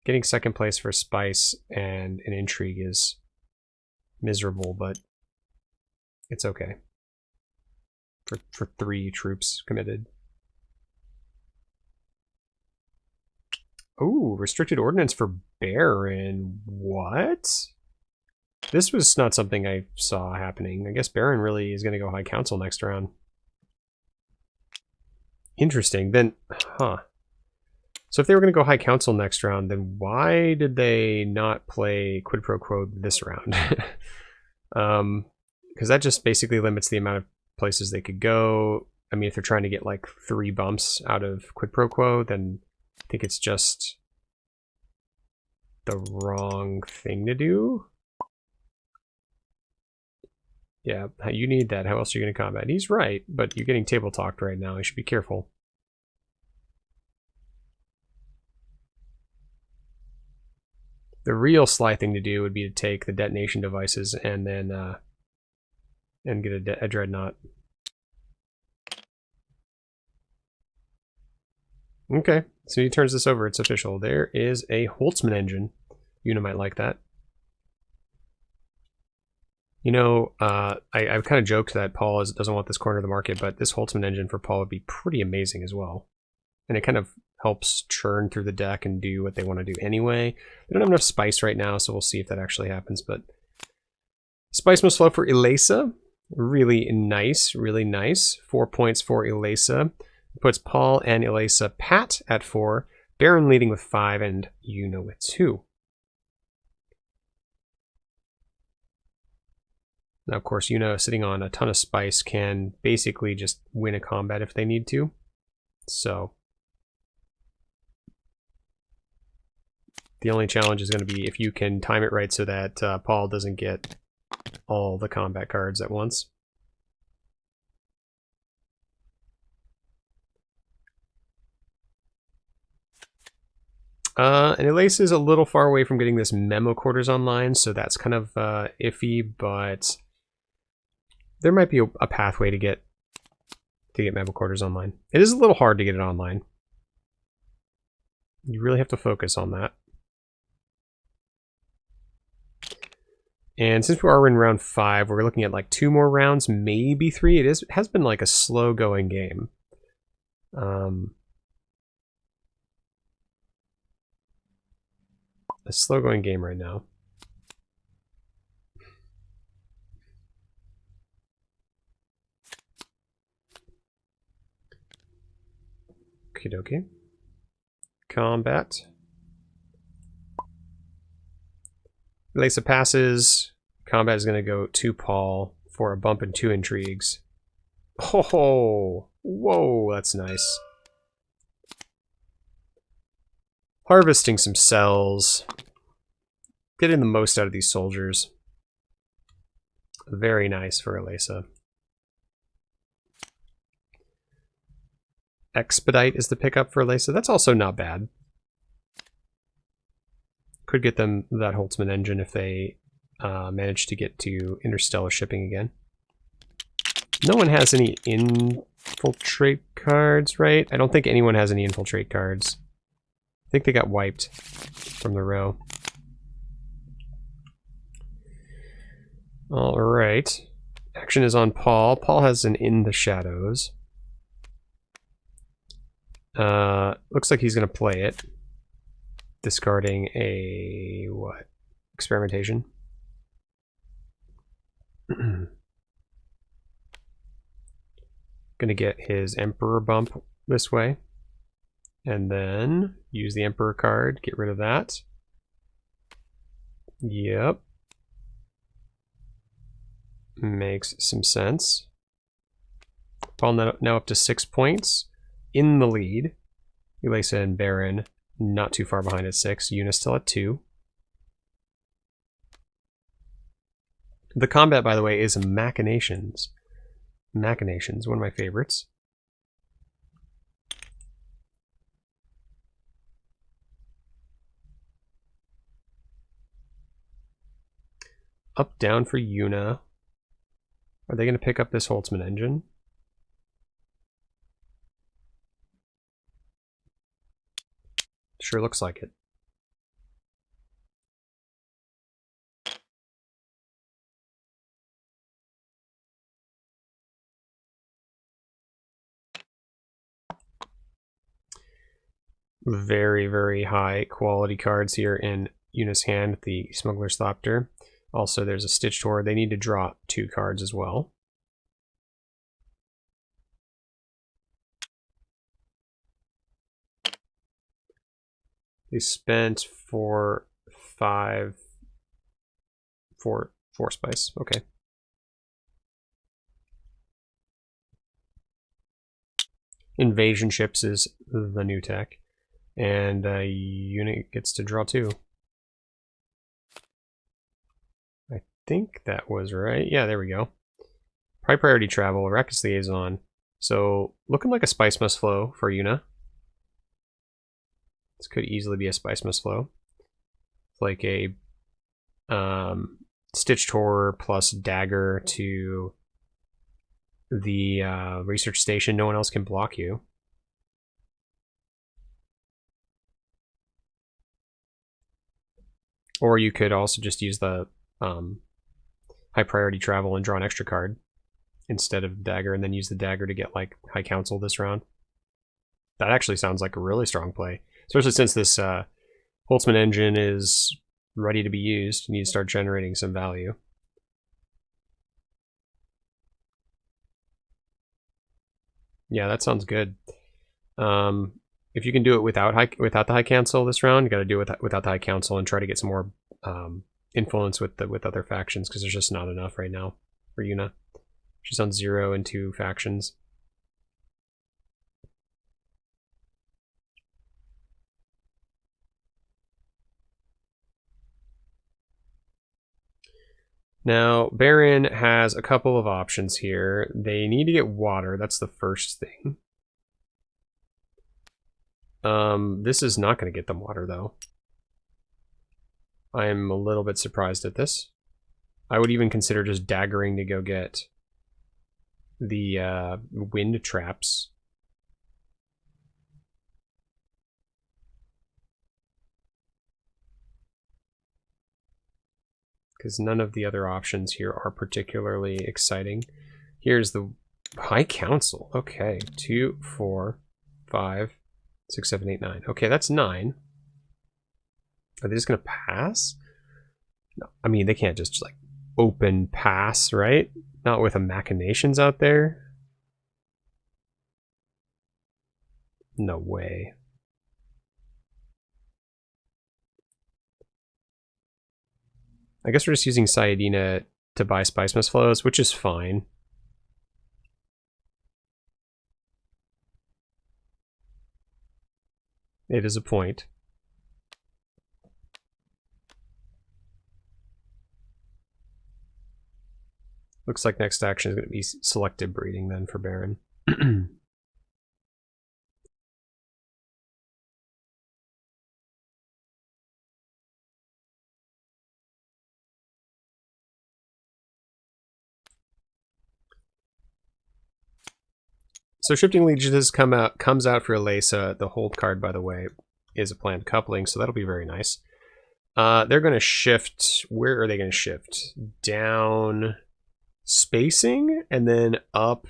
Getting second place for Spice and an Intrigue is miserable, but it's okay. For 3 troops committed. Ooh, restricted ordnance for Baron. What? This was not something I saw happening. I guess Baron really is going to go High Council next round. Interesting. Then, huh. So if they were going to go High Council next round, then why did they not play Quid Pro Quo this round? Because that just basically limits the amount of places they could go. I mean, if they're trying to get like 3 bumps out of Quid Pro Quo, then I think it's just the wrong thing to do. Yeah, you need that. How else are you going to combat? He's right, but you're getting table talked right now. You should be careful. The real sly thing to do would be to take the detonation devices and then and get a dreadnought. Okay, so he turns this over. It's official. There is a Holtzman engine. Una might like that. You know, I've kind of joked that Paul doesn't want this corner of the market, but this Holtzman engine for Paul would be pretty amazing as well. And it kind of helps churn through the deck and do what they want to do anyway. They don't have enough spice right now, so we'll see if that actually happens. But spice must flow for Elisa. Really nice, really nice. 4 points for Elisa. Puts Paul and Elisa pat at 4. Baron leading with 5 and Una with 2. Now, of course, Una sitting on a ton of spice can basically just win a combat if they need to. So the only challenge is going to be if you can time it right so that Paul doesn't get all the combat cards at once. And Elisa is a little far away from getting this memo quarters online, so that's kind of iffy, but there might be a pathway to get to get Mabel Quarters online. It is a little hard to get it online. You really have to focus on that. And since we are in round 5, we're looking at like 2 more rounds, maybe 3. It has been like a slow going game. A slow going game right now. Okie dokie. Combat. Lisa passes. Combat is going to go to Paul for a bump and 2 intrigues. Oh, whoa, that's nice. Harvesting some cells. Getting the most out of these soldiers. Very nice for Elisa. Expedite is the pickup for Elisa. That's also not bad. Could get them that Holtzman engine if they manage to get to interstellar shipping again. No one has any infiltrate cards, right? I don't think anyone has any infiltrate cards. I think they got wiped from the row. All right. Action is on Paul. Paul has an In the Shadows. Looks like he's going to play it. Discarding a, what? Experimentation. Gonna get his Emperor bump this way. And then use the Emperor card, get rid of that. Yep. Makes some sense. Paul now up to 6 points. In the lead. Elisa and Baron not too far behind at 6. Una still at 2. The combat, by the way, is Machinations. Machinations, one of my favorites. Up, down for Una. Are they going to pick up this Holtzman engine? Sure looks like it. Very, very high quality cards here in Una's hand, the Smuggler's Thopter. Also, there's a Stitch Tour. They need to draw 2 cards as well. They spent 4 spice. Okay. Invasion ships is the new tech. And unit gets to draw 2. I think that was right. Yeah, there we go. High priority travel, Arrakis liaison. So looking like a spice must flow for Una. This could easily be a spice must flow. It's like a Stitch Tour plus dagger to the research station. No one else can block you. Or you could also just use the high priority travel and draw an extra card instead of dagger, and then use the dagger to get like High Council this round. That actually sounds like a really strong play, especially since this Holtzman engine is ready to be used. You need to start generating some value. Yeah, that sounds good. If you can do it without the High Council this round, you got to do it without the High Council and try to get some more influence with other factions, because there's just not enough right now for Una. She's on 0 and 2 factions. Now, Baron has a couple of options here. They need to get water. That's the first thing. This is not going to get them water, though. I'm a little bit surprised at this. I would even consider just daggering to go get the wind traps. Because none of the other options here are particularly exciting. Here's the High Council. Okay, 2, 4, 5, 6, 7, 8, 9. Okay, that's 9. Are they just gonna pass? No, I mean they can't just like open pass, right? Not with a machinations out there. No way. I guess we're just using Sayadina to buy Spice Mist Flows, which is fine. It is a point. Looks like next action is going to be selective breeding then for Baron. So Shifting Legions comes out for Elesa. The hold card, by the way, is a planned coupling, so that'll be very nice. They're going to shift. Where are they going to shift? Down spacing and then up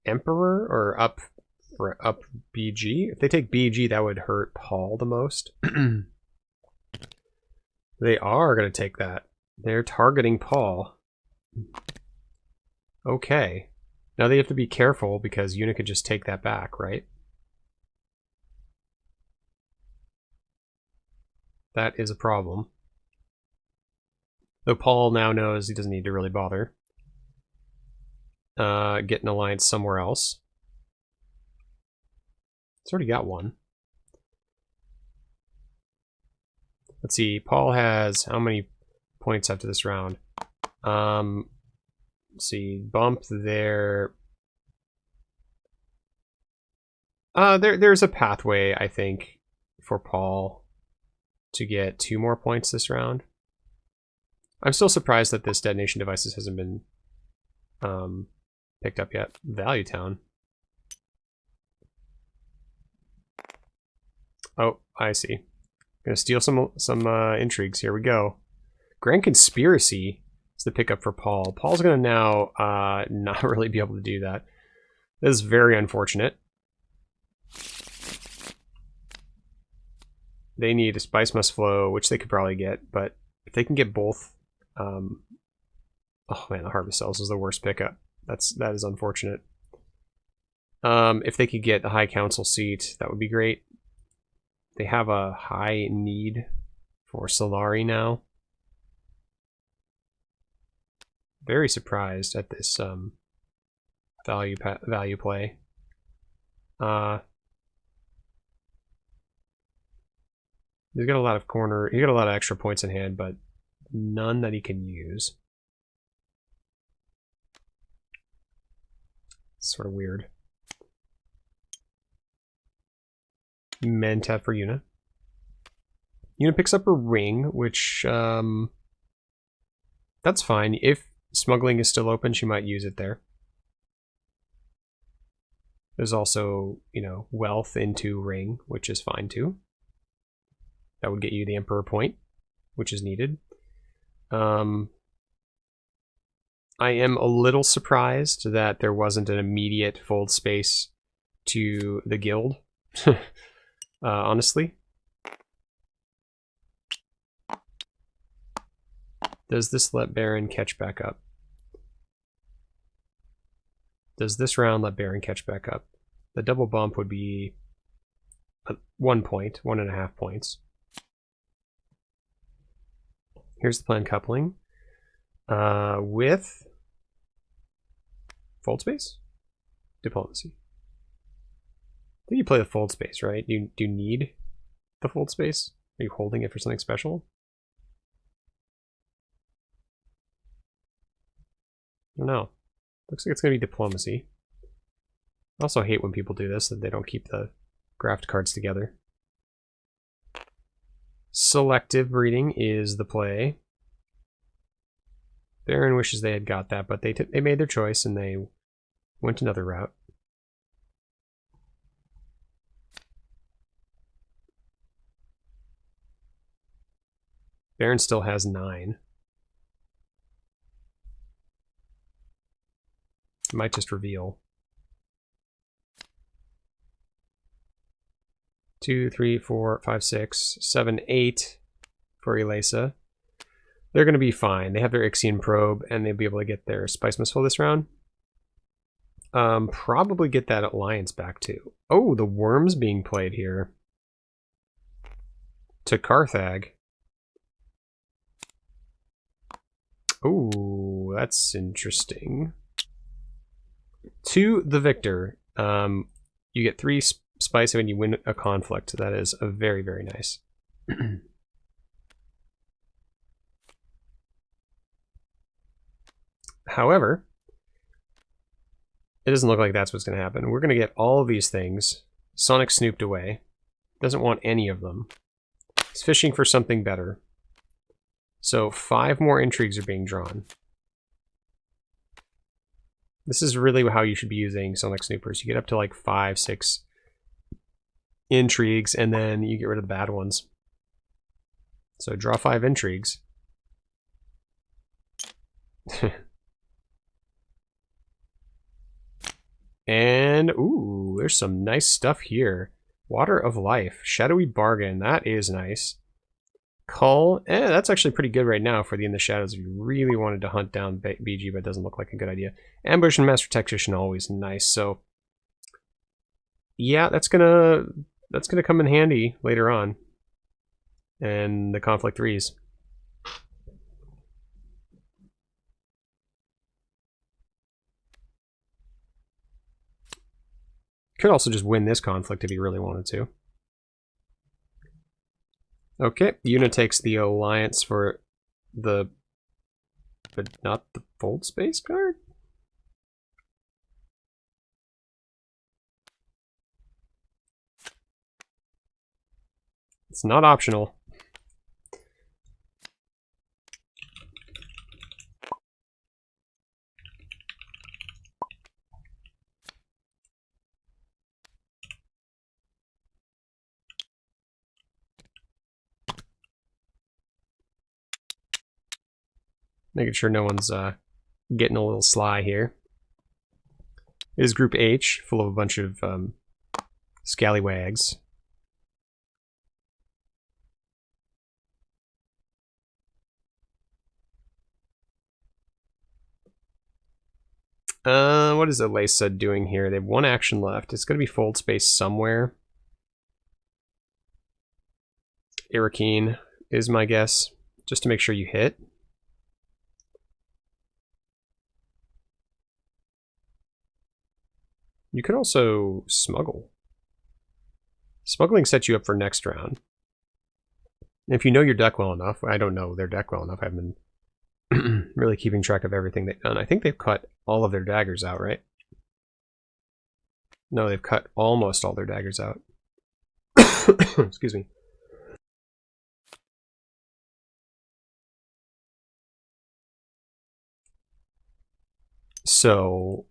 Emperor or up BG. If they take BG, that would hurt Paul the most. They are going to take that. They're targeting Paul. Okay. Now they have to be careful because Una could just take that back, right? That is a problem. Though Paul now knows he doesn't need to really bother. Get an alliance somewhere else. It's already got one. Let's see. Paul has how many points after this round? Let's see. Bump there. There's a pathway, I think, for Paul to get 2 more points this round. I'm still surprised that this detonation devices hasn't been picked up yet. Value Town. Oh, I see. Gonna steal some intrigues. Here we go. Grand Conspiracy is the pickup for Paul. Paul's gonna now not really be able to do that. This is very unfortunate. They need a Spice Must Flow, which they could probably get, but if they can get both, oh man, the Harvest Cells is the worst pickup. That is unfortunate. If they could get the High Council seat, that would be great. They have a high need for Solari now. Very surprised at this value play. He's got a lot of he got a lot of extra points in hand, but none that he can use. Sort of weird. Mentat for Una. Una picks up a ring, which that's fine. If smuggling is still open, she might use it there. There's also, wealth into ring, which is fine too. That would get you the Emperor point, which is needed. I am a little surprised that there wasn't an immediate fold space to the guild. Honestly. Does this let Baron catch back up? Does this round let Baron catch back up? The double bump would be 1 point, 1.5 points. Here's the planned coupling. With fold space? Diplomacy. I think you play the fold space, right? Do you need the fold space? Are you holding it for something special? I don't know. Looks like it's going to be diplomacy. I also hate when people do this, that they don't keep the graft cards together. Selective breeding is the play. Baron wishes they had got that, but they made their choice and they went another route. Baron still has 9. Might just reveal. 2, 3, 4, 5, 6, 7, 8 for Elasa. They're going to be fine. They have their Ixian probe, and they'll be able to get their Spice Missile this round. Probably get that alliance back too. Oh, the worm's being played here. To Carthag. Oh, that's interesting. To the victor. You get 3 spice when you win a conflict. That is a very, very nice. However, it doesn't look like that's what's going to happen. We're going to get all of these things. Sonic snooped away. Doesn't want any of them. He's fishing for something better. So 5 more intrigues are being drawn. This is really how you should be using Sonic Snoopers. You get up to like 5, 6 intrigues, and then you get rid of the bad ones. So draw 5 intrigues. And, ooh, there's some nice stuff here. Water of Life, Shadowy Bargain, that is nice. Cull, that's actually pretty good right now for the In the Shadows if you really wanted to hunt down BG, but it doesn't look like a good idea. Ambush and Master Tactician, always nice. So, yeah, that's gonna come in handy later on. And the Conflict 3s. Could also just win this conflict if you really wanted to. Okay, Yuna takes the alliance for the... but not the fold space card? It's not optional. Making sure no one's getting a little sly here. It is Group H, full of a bunch of scallywags. What is Elasa doing here? They have 1 action left. It's going to be fold space somewhere. HarryCheng is my guess, just to make sure you hit. You could also smuggle. Smuggling sets you up for next round. If you know your deck well enough, I don't know their deck well enough. I haven't been really keeping track of everything they've done. I think they've cut all of their daggers out, right? No, they've cut almost all their daggers out. Excuse me. So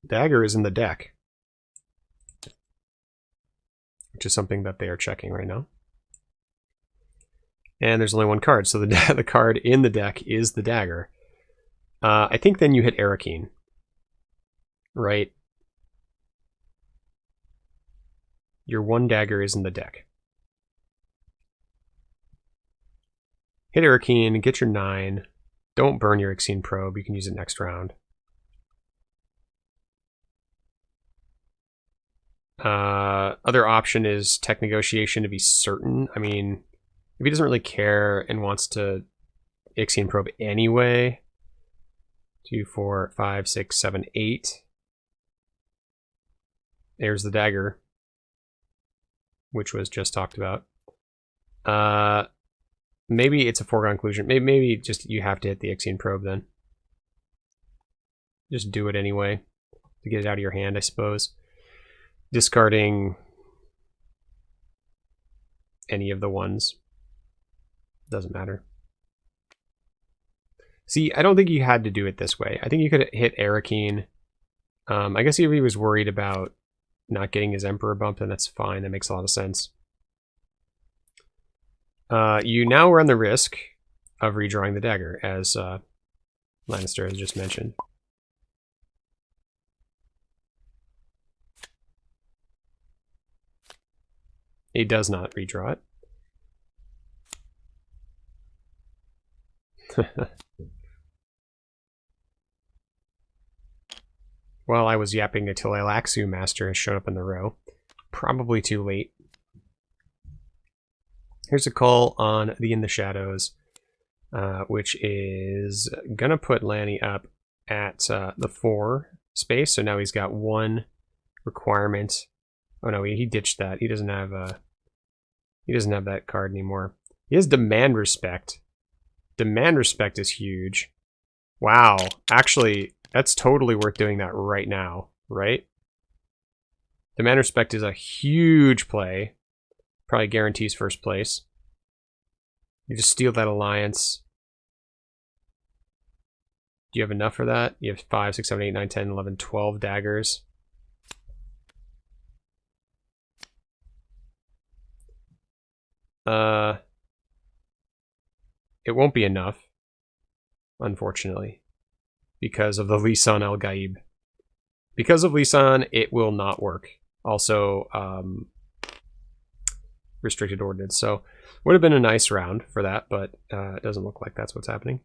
dagger is in the deck, which is something that they are checking right now. And there's only 1 card, so the card in the deck is the dagger. I think then you hit HarryCheng, right? Your 1 dagger is in the deck. Hit HarryCheng, get your 9. Don't burn your Ixian probe. You can use it next round. Other option is tech negotiation to be certain. I mean, if he doesn't really care and wants to Ixian probe anyway. 2, 4, 5, 6, 7, 8. There's the dagger, which was just talked about. Maybe it's a foregone conclusion. Maybe just you have to hit the Ixian probe then. Just do it anyway to get it out of your hand, I suppose. Discarding any of the ones doesn't matter. See, I don't think you had to do it this way. I think you could hit HarryCheng. I guess if he was worried about not getting his Emperor bump, then that's fine. That makes a lot of sense. You now run the risk of redrawing the dagger, as Lannister has just mentioned. He does not redraw it. While I was yapping until a Laxu Master has shown up in the row. Probably too late. Here's a call on the In the Shadows, which is going to put Lanny up at the 4 space. So now he's got 1 requirement. Oh no, he ditched that. He doesn't have that card anymore. He has Demand Respect. Demand Respect is huge. Wow. Actually, that's totally worth doing that right now, right? Demand Respect is a huge play. Probably guarantees first place. You just steal that alliance. Do you have enough for that? You have 5, 6, 7, 8, 9, 10, 11, 12 daggers. It won't be enough, unfortunately, because of the Lisan El Gaib. Because of Lisan, it will not work. Also, restricted ordnance. So, would have been a nice round for that, but it doesn't look like that's what's happening.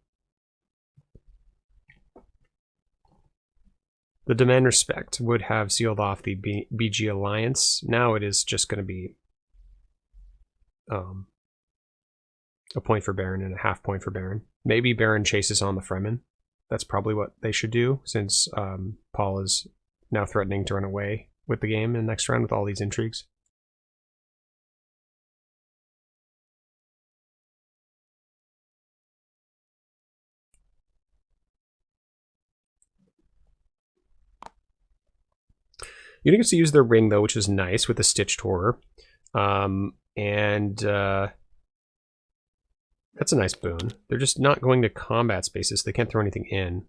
The Demand Respect would have sealed off the BG Alliance. Now it is just going to be a point for Baron and a half point for Baron. Maybe Baron chases on the Fremen. That's probably what they should do, since Paul is now threatening to run away with the game in the next round with all these intrigues. You get to use their ring, though, which is nice with the Stitched Horror. That's a nice boon. They're just not going to combat spaces. They can't throw anything in.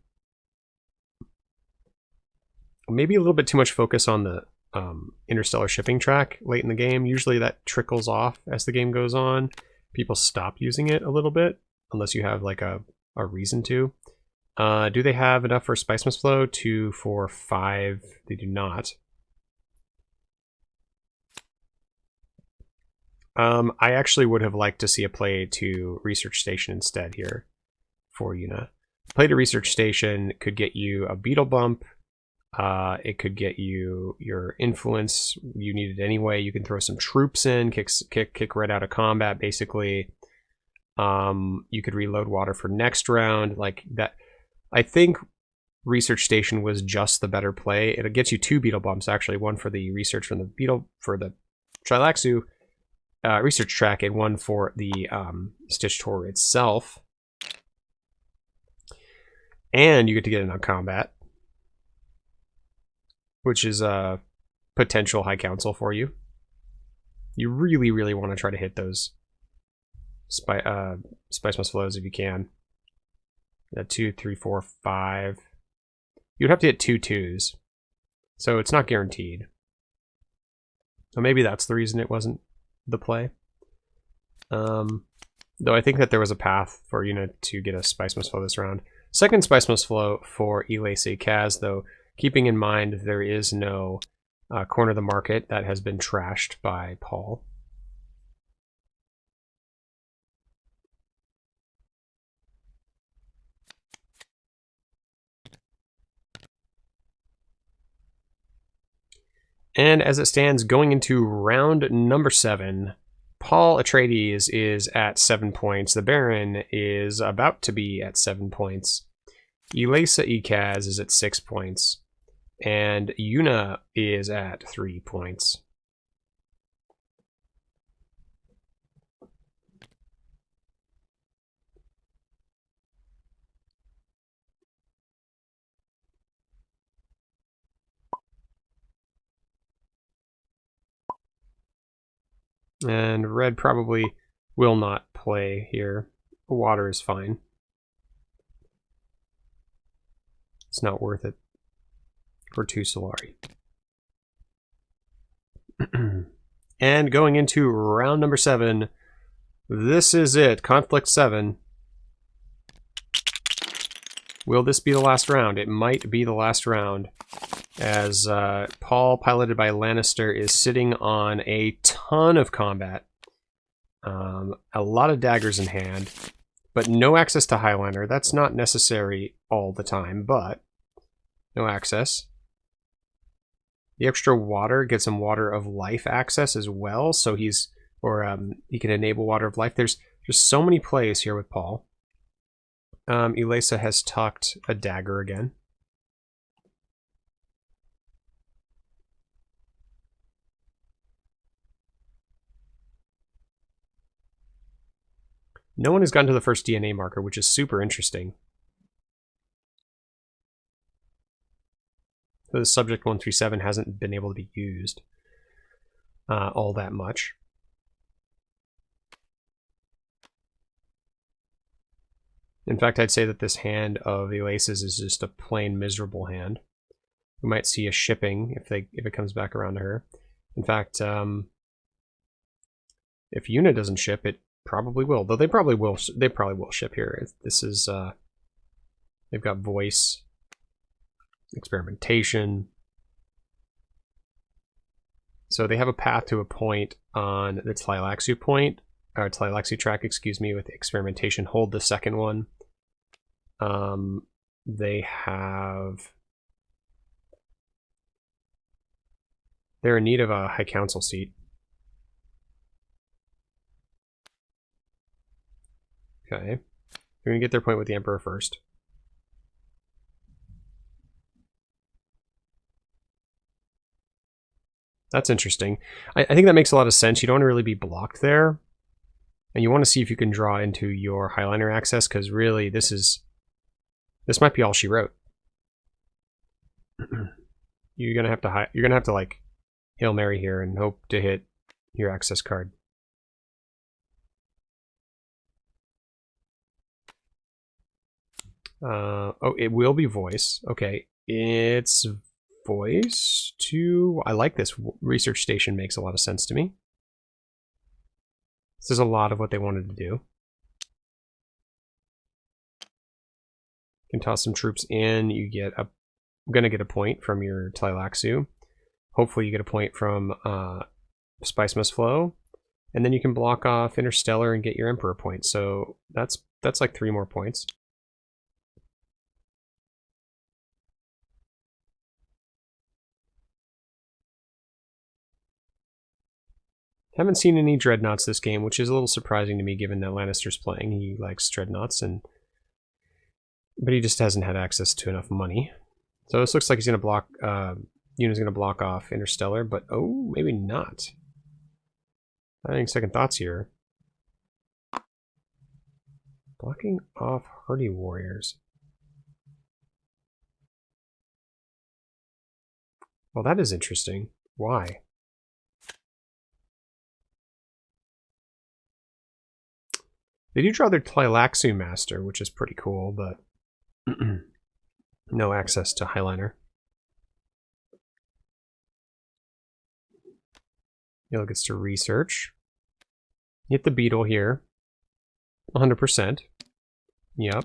Maybe a little bit too much focus on the interstellar shipping track late in the game. Usually that trickles off as the game goes on. People stop using it a little bit, unless you have like a reason to. Do they have enough for Spice Must Flow? 2, 4, 5. They do not. I actually would have liked to see a play to Research Station instead here for Yuna. Play to Research Station could get you a beetle bump. It could get you your influence you needed anyway. You can throw some troops in, kick right out of combat, basically. You could reload water for next round. Like that. I think Research Station was just the better play. It'll get you 2 beetle bumps, actually. 1 for the research from the beetle for the Trilaxu research track, and 1 for the Stitched Horror itself. And you get to get in on combat, which is a potential high council for you. You really, really want to try to hit those Spice Must Flows if you can. 2, 3, 4, 5. You'd have to hit 2 2s. So it's not guaranteed. So maybe that's the reason it wasn't the play. Though I think that there was a path for Yuna to get a Spice Must Flow this round. Second Spice Must Flow for Ilase Kaz, though, keeping in mind there is no Corner of the Market that has been trashed by Paul. And as it stands, going into round number 7, Paul Atreides is at 7 points. The Baron is about to be at 7 points. Ilasa Ikaz is at 6 points. And Yuna is at 3 points. And red probably will not play here. Water is fine. It's not worth it for 2 Solari. And going into round number 7, this is it. Conflict 7. Will this be the last round? It might be the last round, as Paul, piloted by Lannister, is sitting on a ton of combat. A lot of daggers in hand, but no access to Highliner. That's not necessary all the time, but no access. The extra water gives him Water of Life access as well, so he can enable Water of Life. There's just so many plays here with Paul. Elisa has tucked a dagger again. No one has gotten to the first DNA marker, which is super interesting. So the subject 137 hasn't been able to be used all that much. In fact, I'd say that this hand of Elisa's is just a plain miserable hand. We might see a shipping if it comes back around to her. In fact, if Yuna doesn't ship, it probably will. Though they probably will ship here. This is they've got voice, experimentation. So they have a path to a point on the Tleilaxu point, or Tleilaxu track, excuse me, with experimentation. Hold the second one. They're in need of a High Council seat. Okay. They're going to get their point with the Emperor first. That's interesting. I think that makes a lot of sense. You don't want to really be blocked there. And you want to see if you can draw into your Highliner access, because really this might be all she wrote. You're gonna have to like Hail Mary here and hope to hit your access card. Oh, it will be voice. Okay, it's voice to... I like this. Research station makes a lot of sense to me. This is a lot of what they wanted to do. You can toss some troops in. You get a... gonna get a point from your Tleilaxu. Hopefully you get a point from Spice Must Flow. And then you can block off Interstellar and get your Emperor point. So that's like 3 more points. Haven't seen any Dreadnoughts this game, which is a little surprising to me given that Lannister's playing. He likes Dreadnoughts, but he just hasn't had access to enough money. So this looks like he's going to block... Yuna's going to block off Interstellar, but oh, maybe not. I think second thoughts here. Blocking off Hardy Warriors. Well, that is interesting. Why? They do draw their Tleilaxu Master, which is pretty cool, but no access to Highliner. Yellow gets to research. Hit the beetle here. 100%. Yep.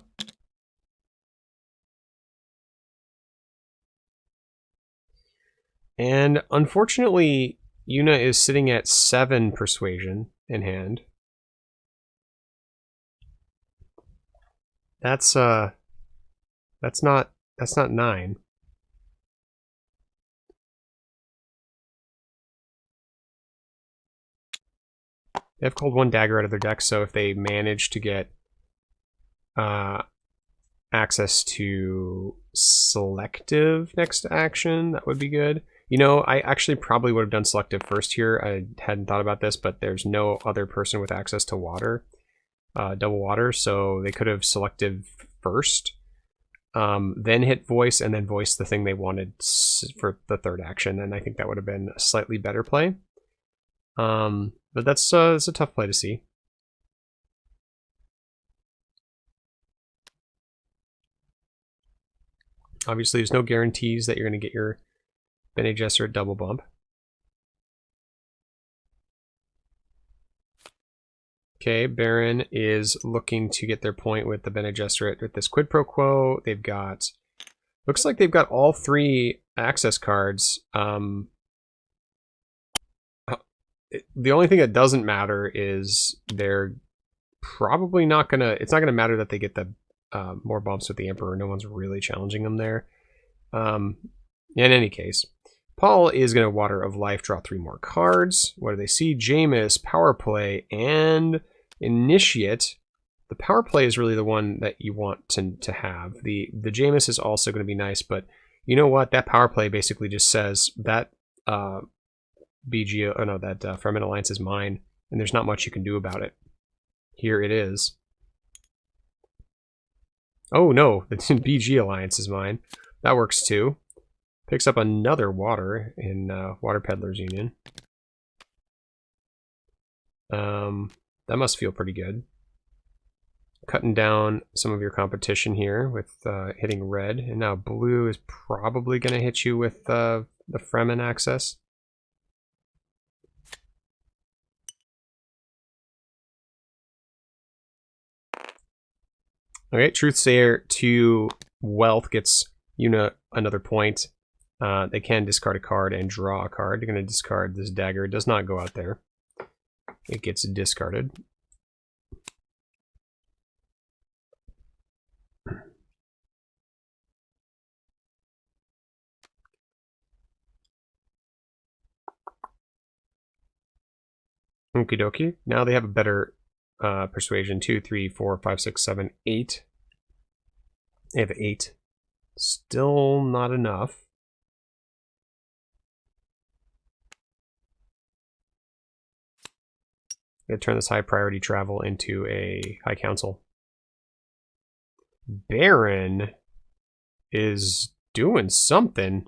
And unfortunately, Yuna is sitting at 7 persuasion in hand. That's not 9. They have called 1 dagger out of their deck, so if they manage to get access to selective next action, that would be good. You know, I actually probably would have done selective first here. I hadn't thought about this, but there's no other person with access to water, double water, so they could have selective first, then hit voice, and then voice the thing they wanted for the third action, and I think that would have been a slightly better play. But that's it's a tough play to see. Obviously, there's no guarantees that you're going to get your Bene Gesserit double bump. Okay, Baron is looking to get their point with the Bene Gesserit with this quid pro quo. They've got, looks like they've got all 3 access cards. The only thing that doesn't matter is they're probably not gonna, it's not gonna matter that they get the more bumps with the Emperor. No one's really challenging them there. In any case, Paul is going to Water of Life, draw 3 more cards. What do they see? Jameis, Power Play, and Initiate. The Power Play is really the one that you want to have. The Jameis is also going to be nice, but you know what? That Power Play basically just says that that Fremen Alliance is mine, and there's not much you can do about it. Here it is. Oh no, the BG Alliance is mine. That works too. Picks up another water in Water Peddlers Union. That must feel pretty good. Cutting down some of your competition here with hitting red. And now blue is probably going to hit you with the Fremen access. Okay, Truthsayer to Wealth gets another point. They can discard a card and draw a card. They're going to discard this dagger. It does not go out there. It gets discarded. Okie dokie. Now they have a better persuasion. 2, 3, 4, 5, 6, 7, 8. They have 8. Still not enough. I'm going to turn this high priority travel into a high council. Baron is doing something.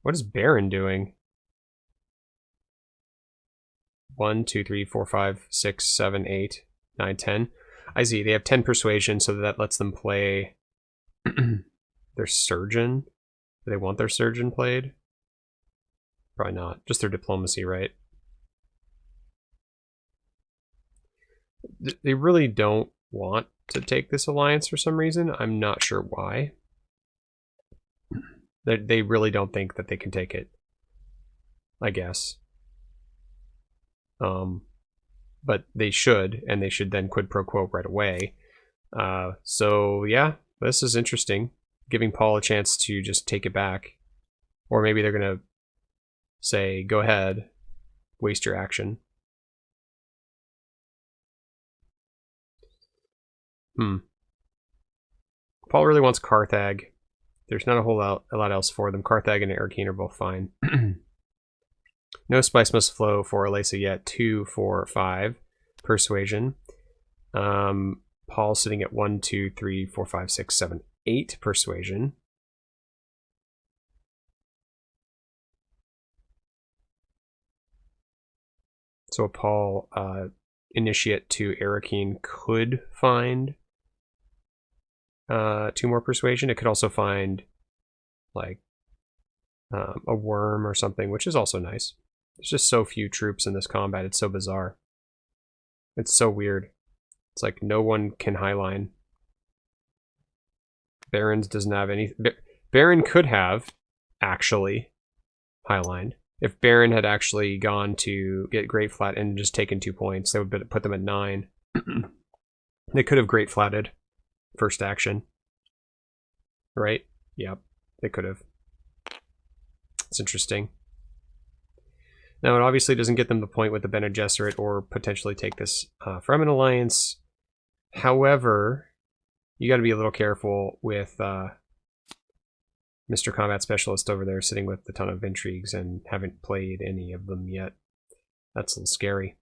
What is Baron doing? 1, 2, 3, 4, 5, 6, 7, 8, 9, 10. I see. They have 10 persuasion, so that lets them play their surgeon. Do they want their surgeon played? Probably not. Just their diplomacy, right? They really don't want to take this alliance for some reason. I'm not sure why. They really don't think that they can take it, I guess. But they should, and they should then quid pro quo right away. So yeah, this is interesting. Giving Paul a chance to just take it back. Or maybe they're going to say, go ahead, waste your action. Paul really wants Carthag. There's not a lot else for them. Carthag and Arrakis are both fine. No spice must flow for Alesa yet. 2, 4, 5. Persuasion. Paul's sitting at 1, 2, 3, 4, 5, 6, 7, 8 persuasion. So a Paul initiate to Arrakis could find 2 more persuasion. It could also find like a worm or something, which is also nice. There's just so few troops in this combat. It's so bizarre. It's so weird. It's like no one can highline. Barons doesn't have any. Baron could have actually highlined. If Baron had actually gone to get Great Flat and just taken 2 points, they would put them at 9. They could have Great Flatted first action. Right? Yep, they could have. It's interesting. Now, it obviously doesn't get them the point with the Bene Gesserit or potentially take this Fremen Alliance. However, you got to be a little careful with Mr. Combat Specialist over there sitting with a ton of intrigues and haven't played any of them yet. That's a little scary.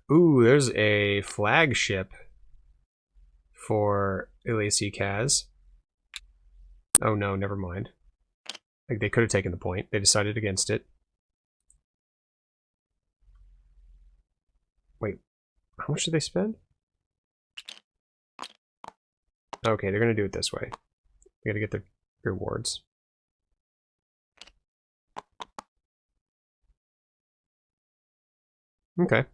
Ooh, there's a flagship for Ilasi Kaz. Oh no, never mind. Like they could have taken the point. They decided against it. Wait, how much did they spend? Okay, they're going to do it this way. We got to get the rewards. Okay.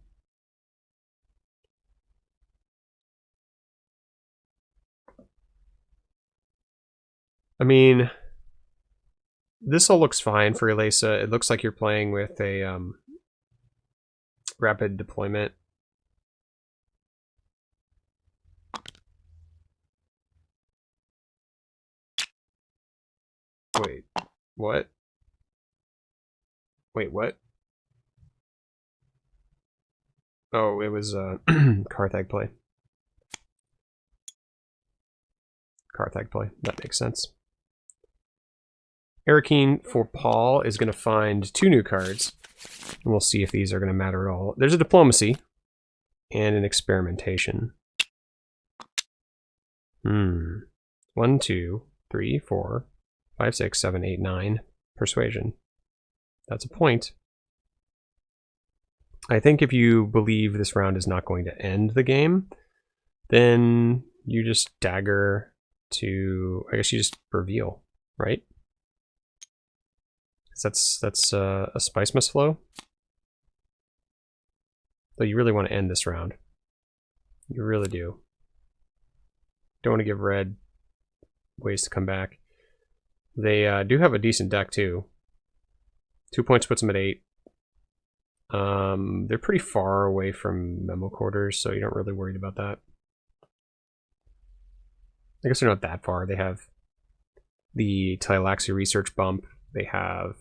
I mean, this all looks fine for Elisa. It looks like you're playing with a rapid deployment. Wait, what? Wait, what? Oh, it was Carthag play. Carthag play. That makes sense. HarryCheng for Paul is going to find 2 new cards. And we'll see if these are going to matter at all. There's a diplomacy and an experimentation. 1, 2, 3, 4, 5, 6, 7, 8, 9. Persuasion. That's a point. I think if you believe this round is not going to end the game, then you just dagger to, I guess you just reveal, right? That's a spice must flow. So you really want to end this round. You really do. Don't want to give red ways to come back. They do have a decent deck too. 2 points puts them at 8. They're pretty far away from memo quarters, so you're not really worried about that. I guess they're not that far. They have the Tylaxi research bump. They have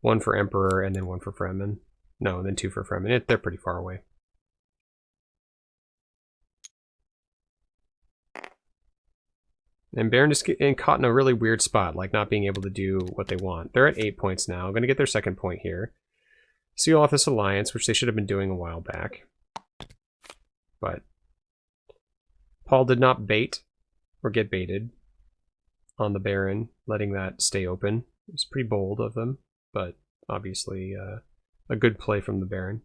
1 for Emperor and then 1 for Fremen. No, and then 2 for Fremen. They're pretty far away. And Baron is caught in a really weird spot, like not being able to do what they want. They're at 8 points now. I'm going to get their second point here. Seal off this alliance, which they should have been doing a while back. But Paul did not bait or get baited on the Baron, letting that stay open. It was pretty bold of them, but obviously a good play from the Baron.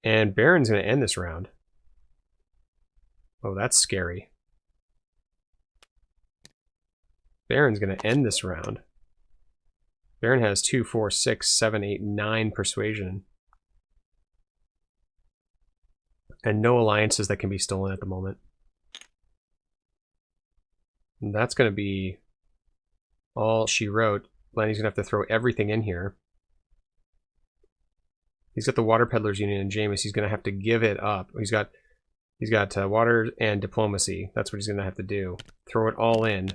And Baron's going to end this round. Oh, that's scary. Baron's going to end this round. Baron has 2, 4, 6, 7, 8, 9 persuasion. And no alliances that can be stolen at the moment. And that's going to be all she wrote. Lenny's going to have to throw everything in here. He's got the Water Peddlers Union and Jameis. He's going to have to give it up. He's got water and diplomacy. That's what he's going to have to do. Throw it all in.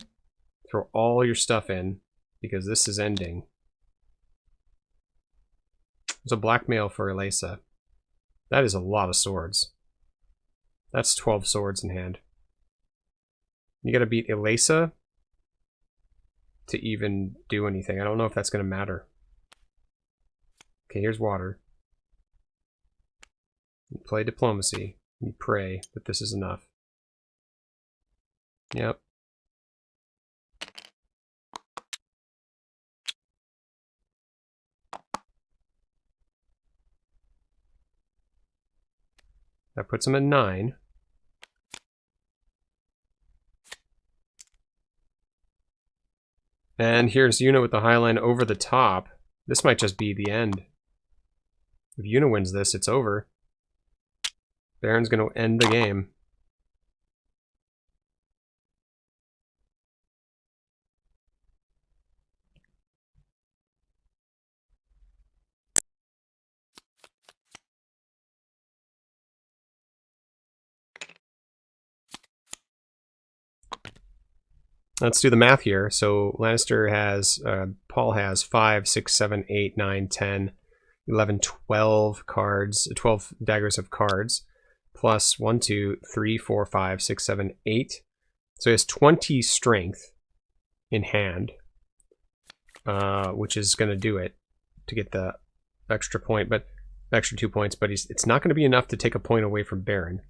Throw all your stuff in, because this is ending. There's a blackmail for Elisa. That is a lot of swords. That's 12 swords in hand. You got to beat Elisa to even do anything. I don't know if that's going to matter. Okay, here's water. You play diplomacy. You pray that this is enough. Yep. That puts him at 9. And here's Yuna with the Highline over the top. This might just be the end. If Yuna wins this, it's over. Baron's going to end the game. Let's do the math here. So Lannister has, Paul has 5, 6, 7, 8, 9, 10, 11, 12 cards, 12 daggers of cards, plus 1, 2, 3, 4, 5, 6, 7, 8. So he has 20 strength in hand, which is going to do it to get the extra point, but extra 2 points. But it's not going to be enough to take a point away from Baron.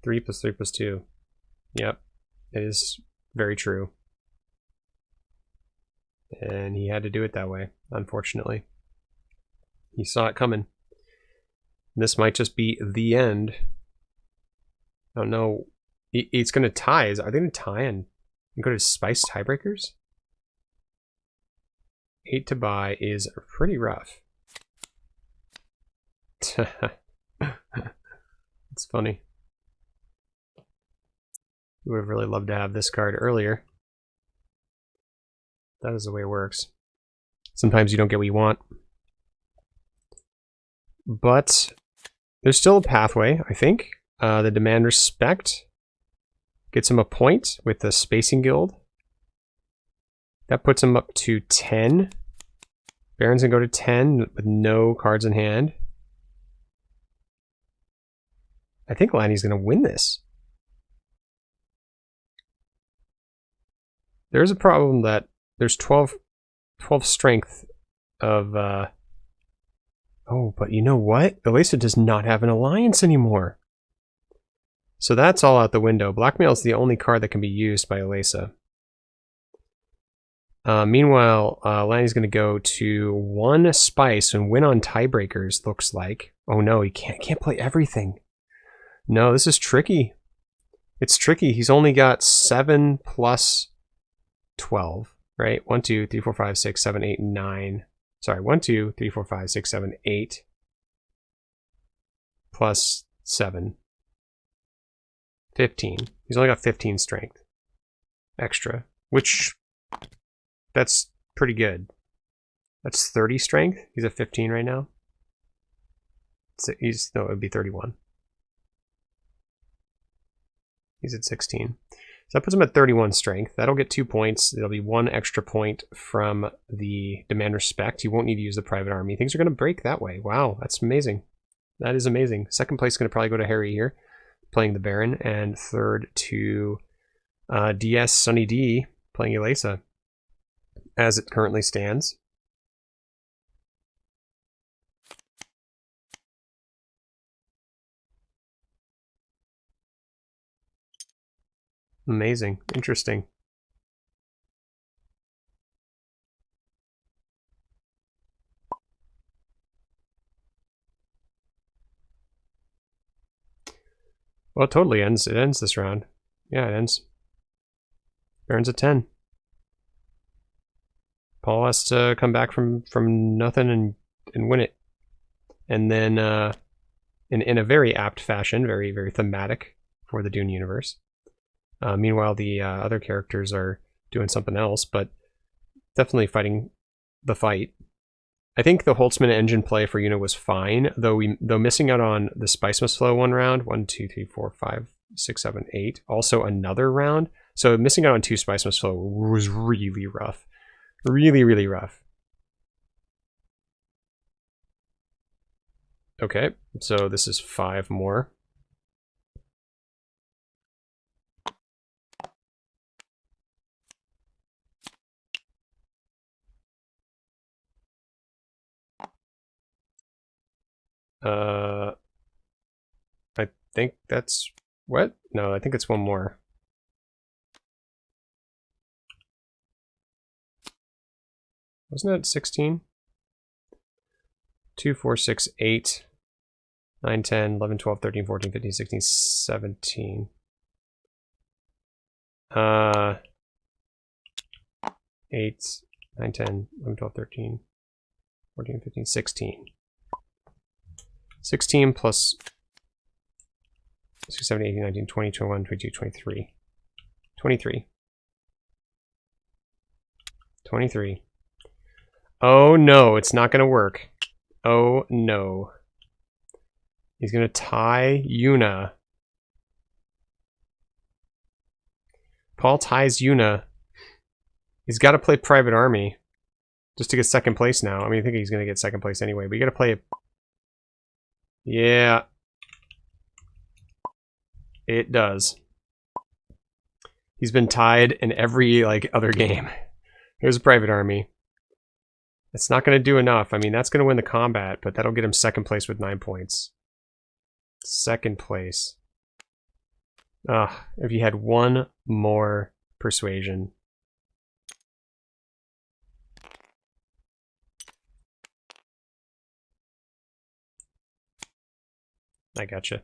Three plus 2. Yep, it is Very true. And he had to do it that way, unfortunately. He saw it coming. This might just be the end. I don't know. It's going to tie. Are they going to tie and go to spice tiebreakers? 8 to buy is pretty rough. It's funny. We would have really loved to have this card earlier. That is the way it works. Sometimes you don't get what you want. But there's still a pathway, I think. The Demand Respect gets him a point with the Spacing Guild. That puts him up to 10. Baron's gonna go to 10 with no cards in hand. I think Lanny's gonna win this. There's a problem that there's 12 strength of oh, but you know what? Elisa does not have an alliance anymore. So that's all out the window. Blackmail is the only card that can be used by Elisa. Meanwhile, Lanny's going to go to 1 spice and win on tiebreakers, looks like. Oh no, he can't play everything. No, this is tricky. It's tricky. He's only got 7 plus 12, right? 1, 2, 3, 4, 5, 6, 7, 8, 9. Sorry, 1, 2, 3, 4, 5, 6, 7, 8. Plus 7. 15. He's only got 15 strength. Extra. Which, that's pretty good. That's 30 strength. He's at 15 right now. So no, it would be 31. He's at 16. So that puts him at 31 strength. That'll get 2 points. There'll be 1 extra point from the Demand Respect. He won't need to use the Private Army. Things are going to break that way. Wow, that's amazing. That is amazing. Second place is going to probably go to Harry here, playing the Baron, and third to DS Sunny D, playing Elisa, as it currently stands. Amazing. Interesting. Well, it totally ends. It ends this round. Yeah, it ends. Baron's at 10. Paul has to come back from nothing and win it. And then in a very apt fashion, very, very thematic for the Dune universe. Meanwhile, the other characters are doing something else, but definitely fighting the fight. I think the Holtzman engine play for Una was fine, though missing out on the Spice Must Flow one round, 1, 2, 3, 4, 5, 6, 7, 8. Also another round. So missing out on 2 Spice Must Flow was really rough. Really, really rough. Okay, so this is 5 more. I think that's what? No, I think it's 1 more. Wasn't that 16? 2, 4, 6, 8, 9, 10, 11, 12, 13, 14, 15, 16, 17. 8, 9, 10, 11, 12, 13, 14, 15, 16. 16 plus 6, 7, 8, 19, 20, 21, 22, 23. 23. 23. Oh no, it's not going to work. Oh no. He's going to tie Una. Paul ties Una. He's got to play Private Army just to get second place now. I mean, I think he's going to get second place anyway, but you got to play it. Yeah. It does. He's been tied in every other game. Here's a Private Army. It's not going to do enough. I mean, that's going to win the combat, but that'll get him second place with 9 points. Second place. If you had 1 more persuasion. I gotcha.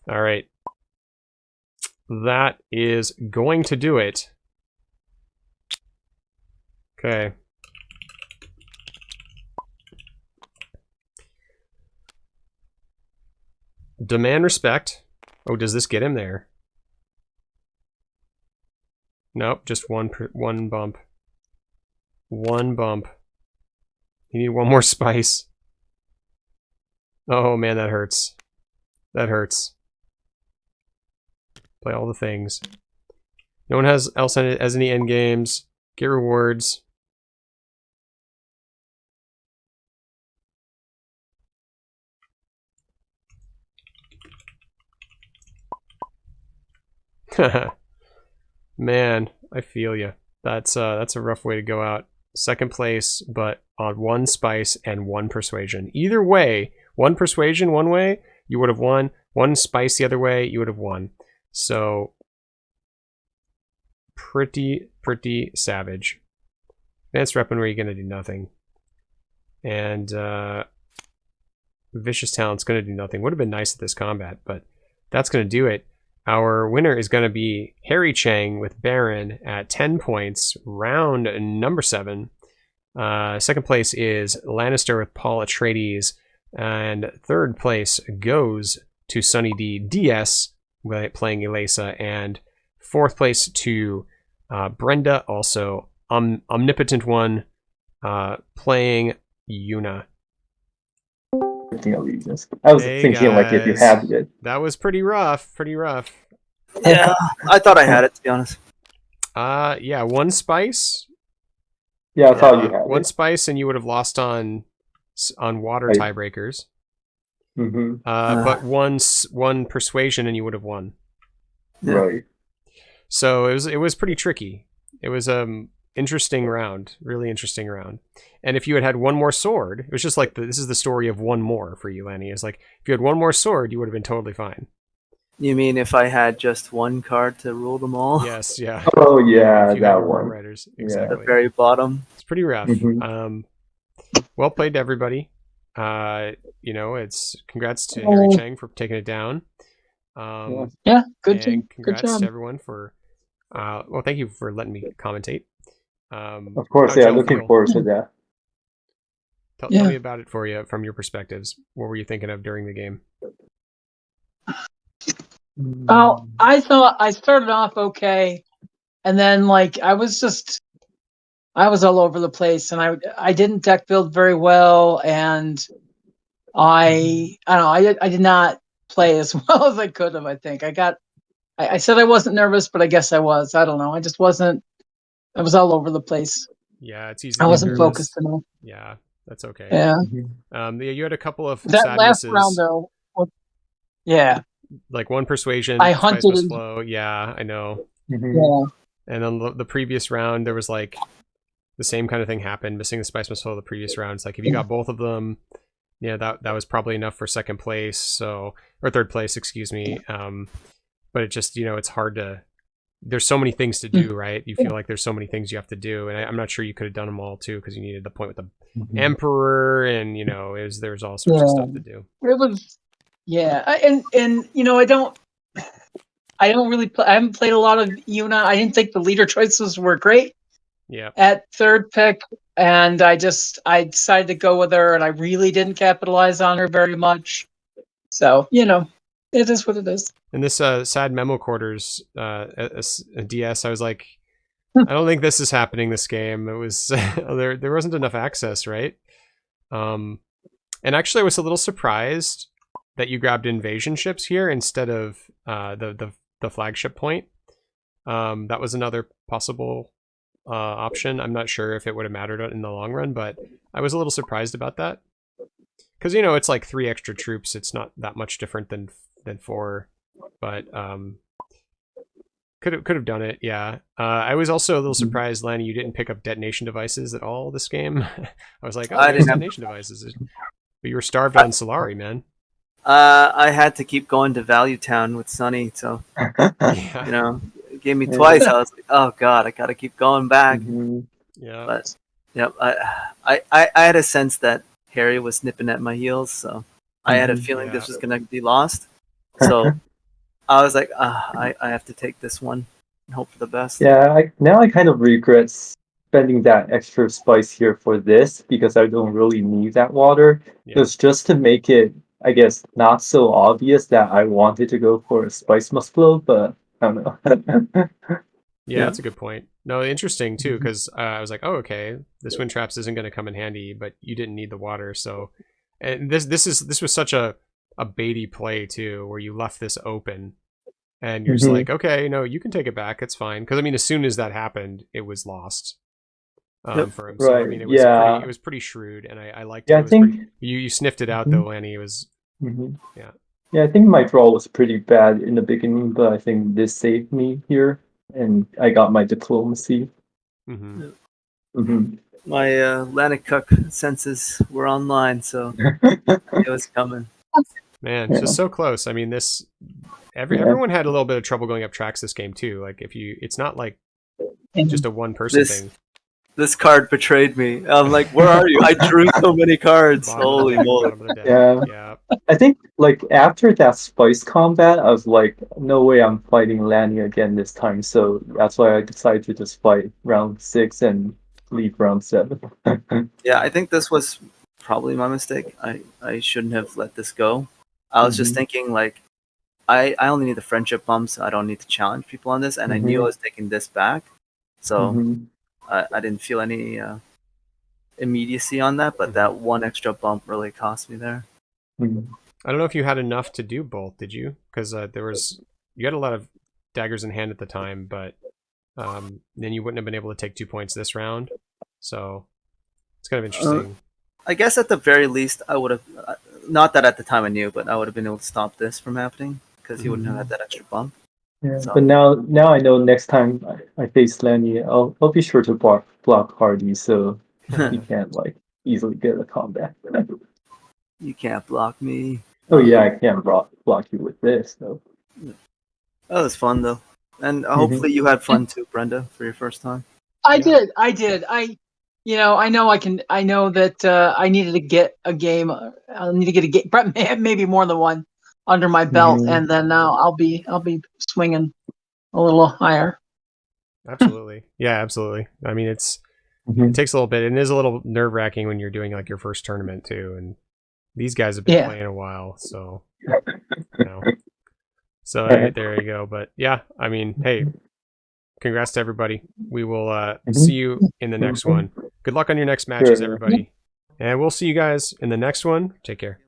All right. That is going to do it. Okay. Demand respect. Oh, does this get him there? Nope, just one bump. One bump. You need one more spice. Oh man, that hurts. That hurts. Play all the things. No one else has any end games. Get rewards. Man, I feel you. That's a rough way to go out. Second place, but on one spice and one persuasion. Either way, one persuasion one way, you would have won. One spice the other way, you would have won. So pretty savage. Advanced weaponry gonna do nothing. And vicious talent's gonna do nothing. Would have been nice at this combat, but that's gonna do it. Our winner is going to be HarryCheng with Baron at 10 points, round number 7. Second place is Lannister with Paul Atreides, and third place goes to Sunny D DS playing Elisa, and fourth place to Brenda, also Omnipotent One, playing Yuna. Allegiance. I was thinking like if you had it. That was pretty rough. Yeah, I thought I had it, to be honest. Yeah, one spice. Yeah, I thought you had one it. Spice, and you would have lost on water Right. tiebreakers. Mm-hmm. But one persuasion, and you would have won. Yeah. Right. So it was pretty tricky. It was interesting round, really interesting round. And if you had one more sword, it was just like this is the story of one more for you, Lanny. It's like if you had one more sword, you would have been totally fine. You mean if I had just one card to rule them all? Yes, yeah. Oh yeah, If you had that more one. Riders, Yeah. exactly. At the very bottom. It's pretty rough. Mhm. Well played to everybody. It's congrats to HarryCheng for taking it down. Yeah, good and job. congrats Good job. to everyone for. Well, thank you for letting me commentate. Of course, how'd yeah. y'all Looking feel? forward to that. Tell me about it for you from your perspectives. What were you thinking of during the game? Oh, I thought I started off okay, and then I was all over the place, and I didn't deck build very well, and I don't know, I did not play as well as I could have. I think I said I wasn't nervous, but I guess I was. I don't know. I just wasn't. I was all over the place. Yeah, it's easy. I to get wasn't nervous. focused enough. Yeah, that's okay. Yeah. You had a couple of That last sadnesses. round though. Yeah. Like one persuasion, I spice hunted must and- flow. Yeah, I know. Mhm. Yeah. And then the previous round, there was like the same kind of thing happened. Missing the spice must flow the previous round. It's like if you got both of them, yeah, that was probably enough for second place. So or third place, excuse me. But it just it's hard to. There's so many things to do, right? You feel like there's so many things you have to do, and I'm not sure you could have done them all too because you needed the point with the Emperor, and there's all sorts of stuff to do. It was. Yeah, and I don't really play. I haven't played a lot of Yuna. I didn't think the leader choices were great. Yeah. At third pick, and I decided to go with her, and I really didn't capitalize on her very much. So it is what it is. And this sad memo quarters a DS, I was like, I don't think this is happening this game. It was there wasn't enough access, right? And actually, I was a little surprised that you grabbed invasion ships here instead of the flagship point. That was another possible option. I'm not sure if it would have mattered in the long run, but I was a little surprised about that because it's like 3 extra troops. It's not that much different than 4, but could have done it. Yeah. I was also a little surprised, Lanny, you didn't pick up detonation devices at all this game. I was like, I there's didn't have- detonation devices, but you were starved on Solari, man. I had to keep going to Value Town with Sunny, so Yeah. gave me Yeah. twice. I was like, oh god, I gotta keep going back. Mhm. Yeah. But yep, I had a sense that Harry was nipping at my heels, so I had a Mhm. feeling Yeah. this was gonna be lost. So I was like, I have to take this one and hope for the best. Yeah, now I kind of regret spending that extra spice here for this because I don't really need that water. It Yeah. was just to make it, I guess, not so obvious that I wanted to go for a spice must flow, but I don't know. Yeah, that's a good point. No, interesting too, Mhm. because I was like, oh, okay, this wind traps isn't going to come in handy, but you didn't need the water, so. And this was such a baity play too, where you left this open, and you're just Mhm. like, okay, no, you can take it back, it's fine. Because I mean, as soon as that happened, it was lost Yep. for him. So I Right, mean, yeah. it was pretty shrewd, and I liked it. Yeah, I It was pretty. think. You sniffed it out Mhm. though, Lanny. It was Mhm. yeah. Yeah, I think my draw was pretty bad in the beginning, but I think this saved me here, and I got my diplomacy. Mm-hmm. Mhm. My Lanakuk senses were online, so it was coming. Man, it's Yeah, just so close. I mean, this yeah. everyone had a little bit of trouble going up tracks this game too. Like if you, it's not like just And a one person This thing. this card betrayed me. I'm like, where are you? I drew so many cards. Bottom of the Holy deck, moly! bottom of the deck. Yeah. Yeah. I think like after that spice combat, I was like, no way I'm fighting Lanny again this time. So that's why I decided to just fight round 6 and leave round 7. Yeah, I think this was probably my mistake. I shouldn't have let this go. I was just Mhm. thinking like I only need the friendship bumps. I don't need to challenge people on this, and I knew I Mhm. was taking this back, so Mhm. I didn't feel any immediacy on that. But Mhm. that one extra bump really cost me there. Mhm. I don't know if you had enough to do both. Did you? Because there was you had a lot of daggers in hand at the time, but then you wouldn't have been able to take 2 points this round. So it's kind of Uh, interesting. I guess at the very least, I would have. Not that at the time I knew, but I would have been able to stop this from happening because he wouldn't have had Mhm. that extra bump. Yeah, So but now I know next time I face Lanny, I'll be sure to block Hardy so he can't like easily get a combat. you can't block me. Oh yeah, I can't block you with this though. That was fun though, and Mhm. hopefully you had fun too, Brenda, for your first time. I Yeah. did. I know I can. I know that I needed to get a game. I need to get a game, maybe more than one, under my belt, Mhm. and then now I'll be swinging a little higher. Absolutely. Yeah, absolutely. I mean, it Mhm. takes a little bit. And it is a little nerve wracking when you're doing like your first tournament too. And these guys have been Yeah. playing a while, so you know. So Alright. there you go. But yeah, I mean, hey, congrats to everybody. We will see Mhm. you in the next Mhm. one. Good luck on your next matches, Sure. everybody. And we'll see you guys in the next one. Take care.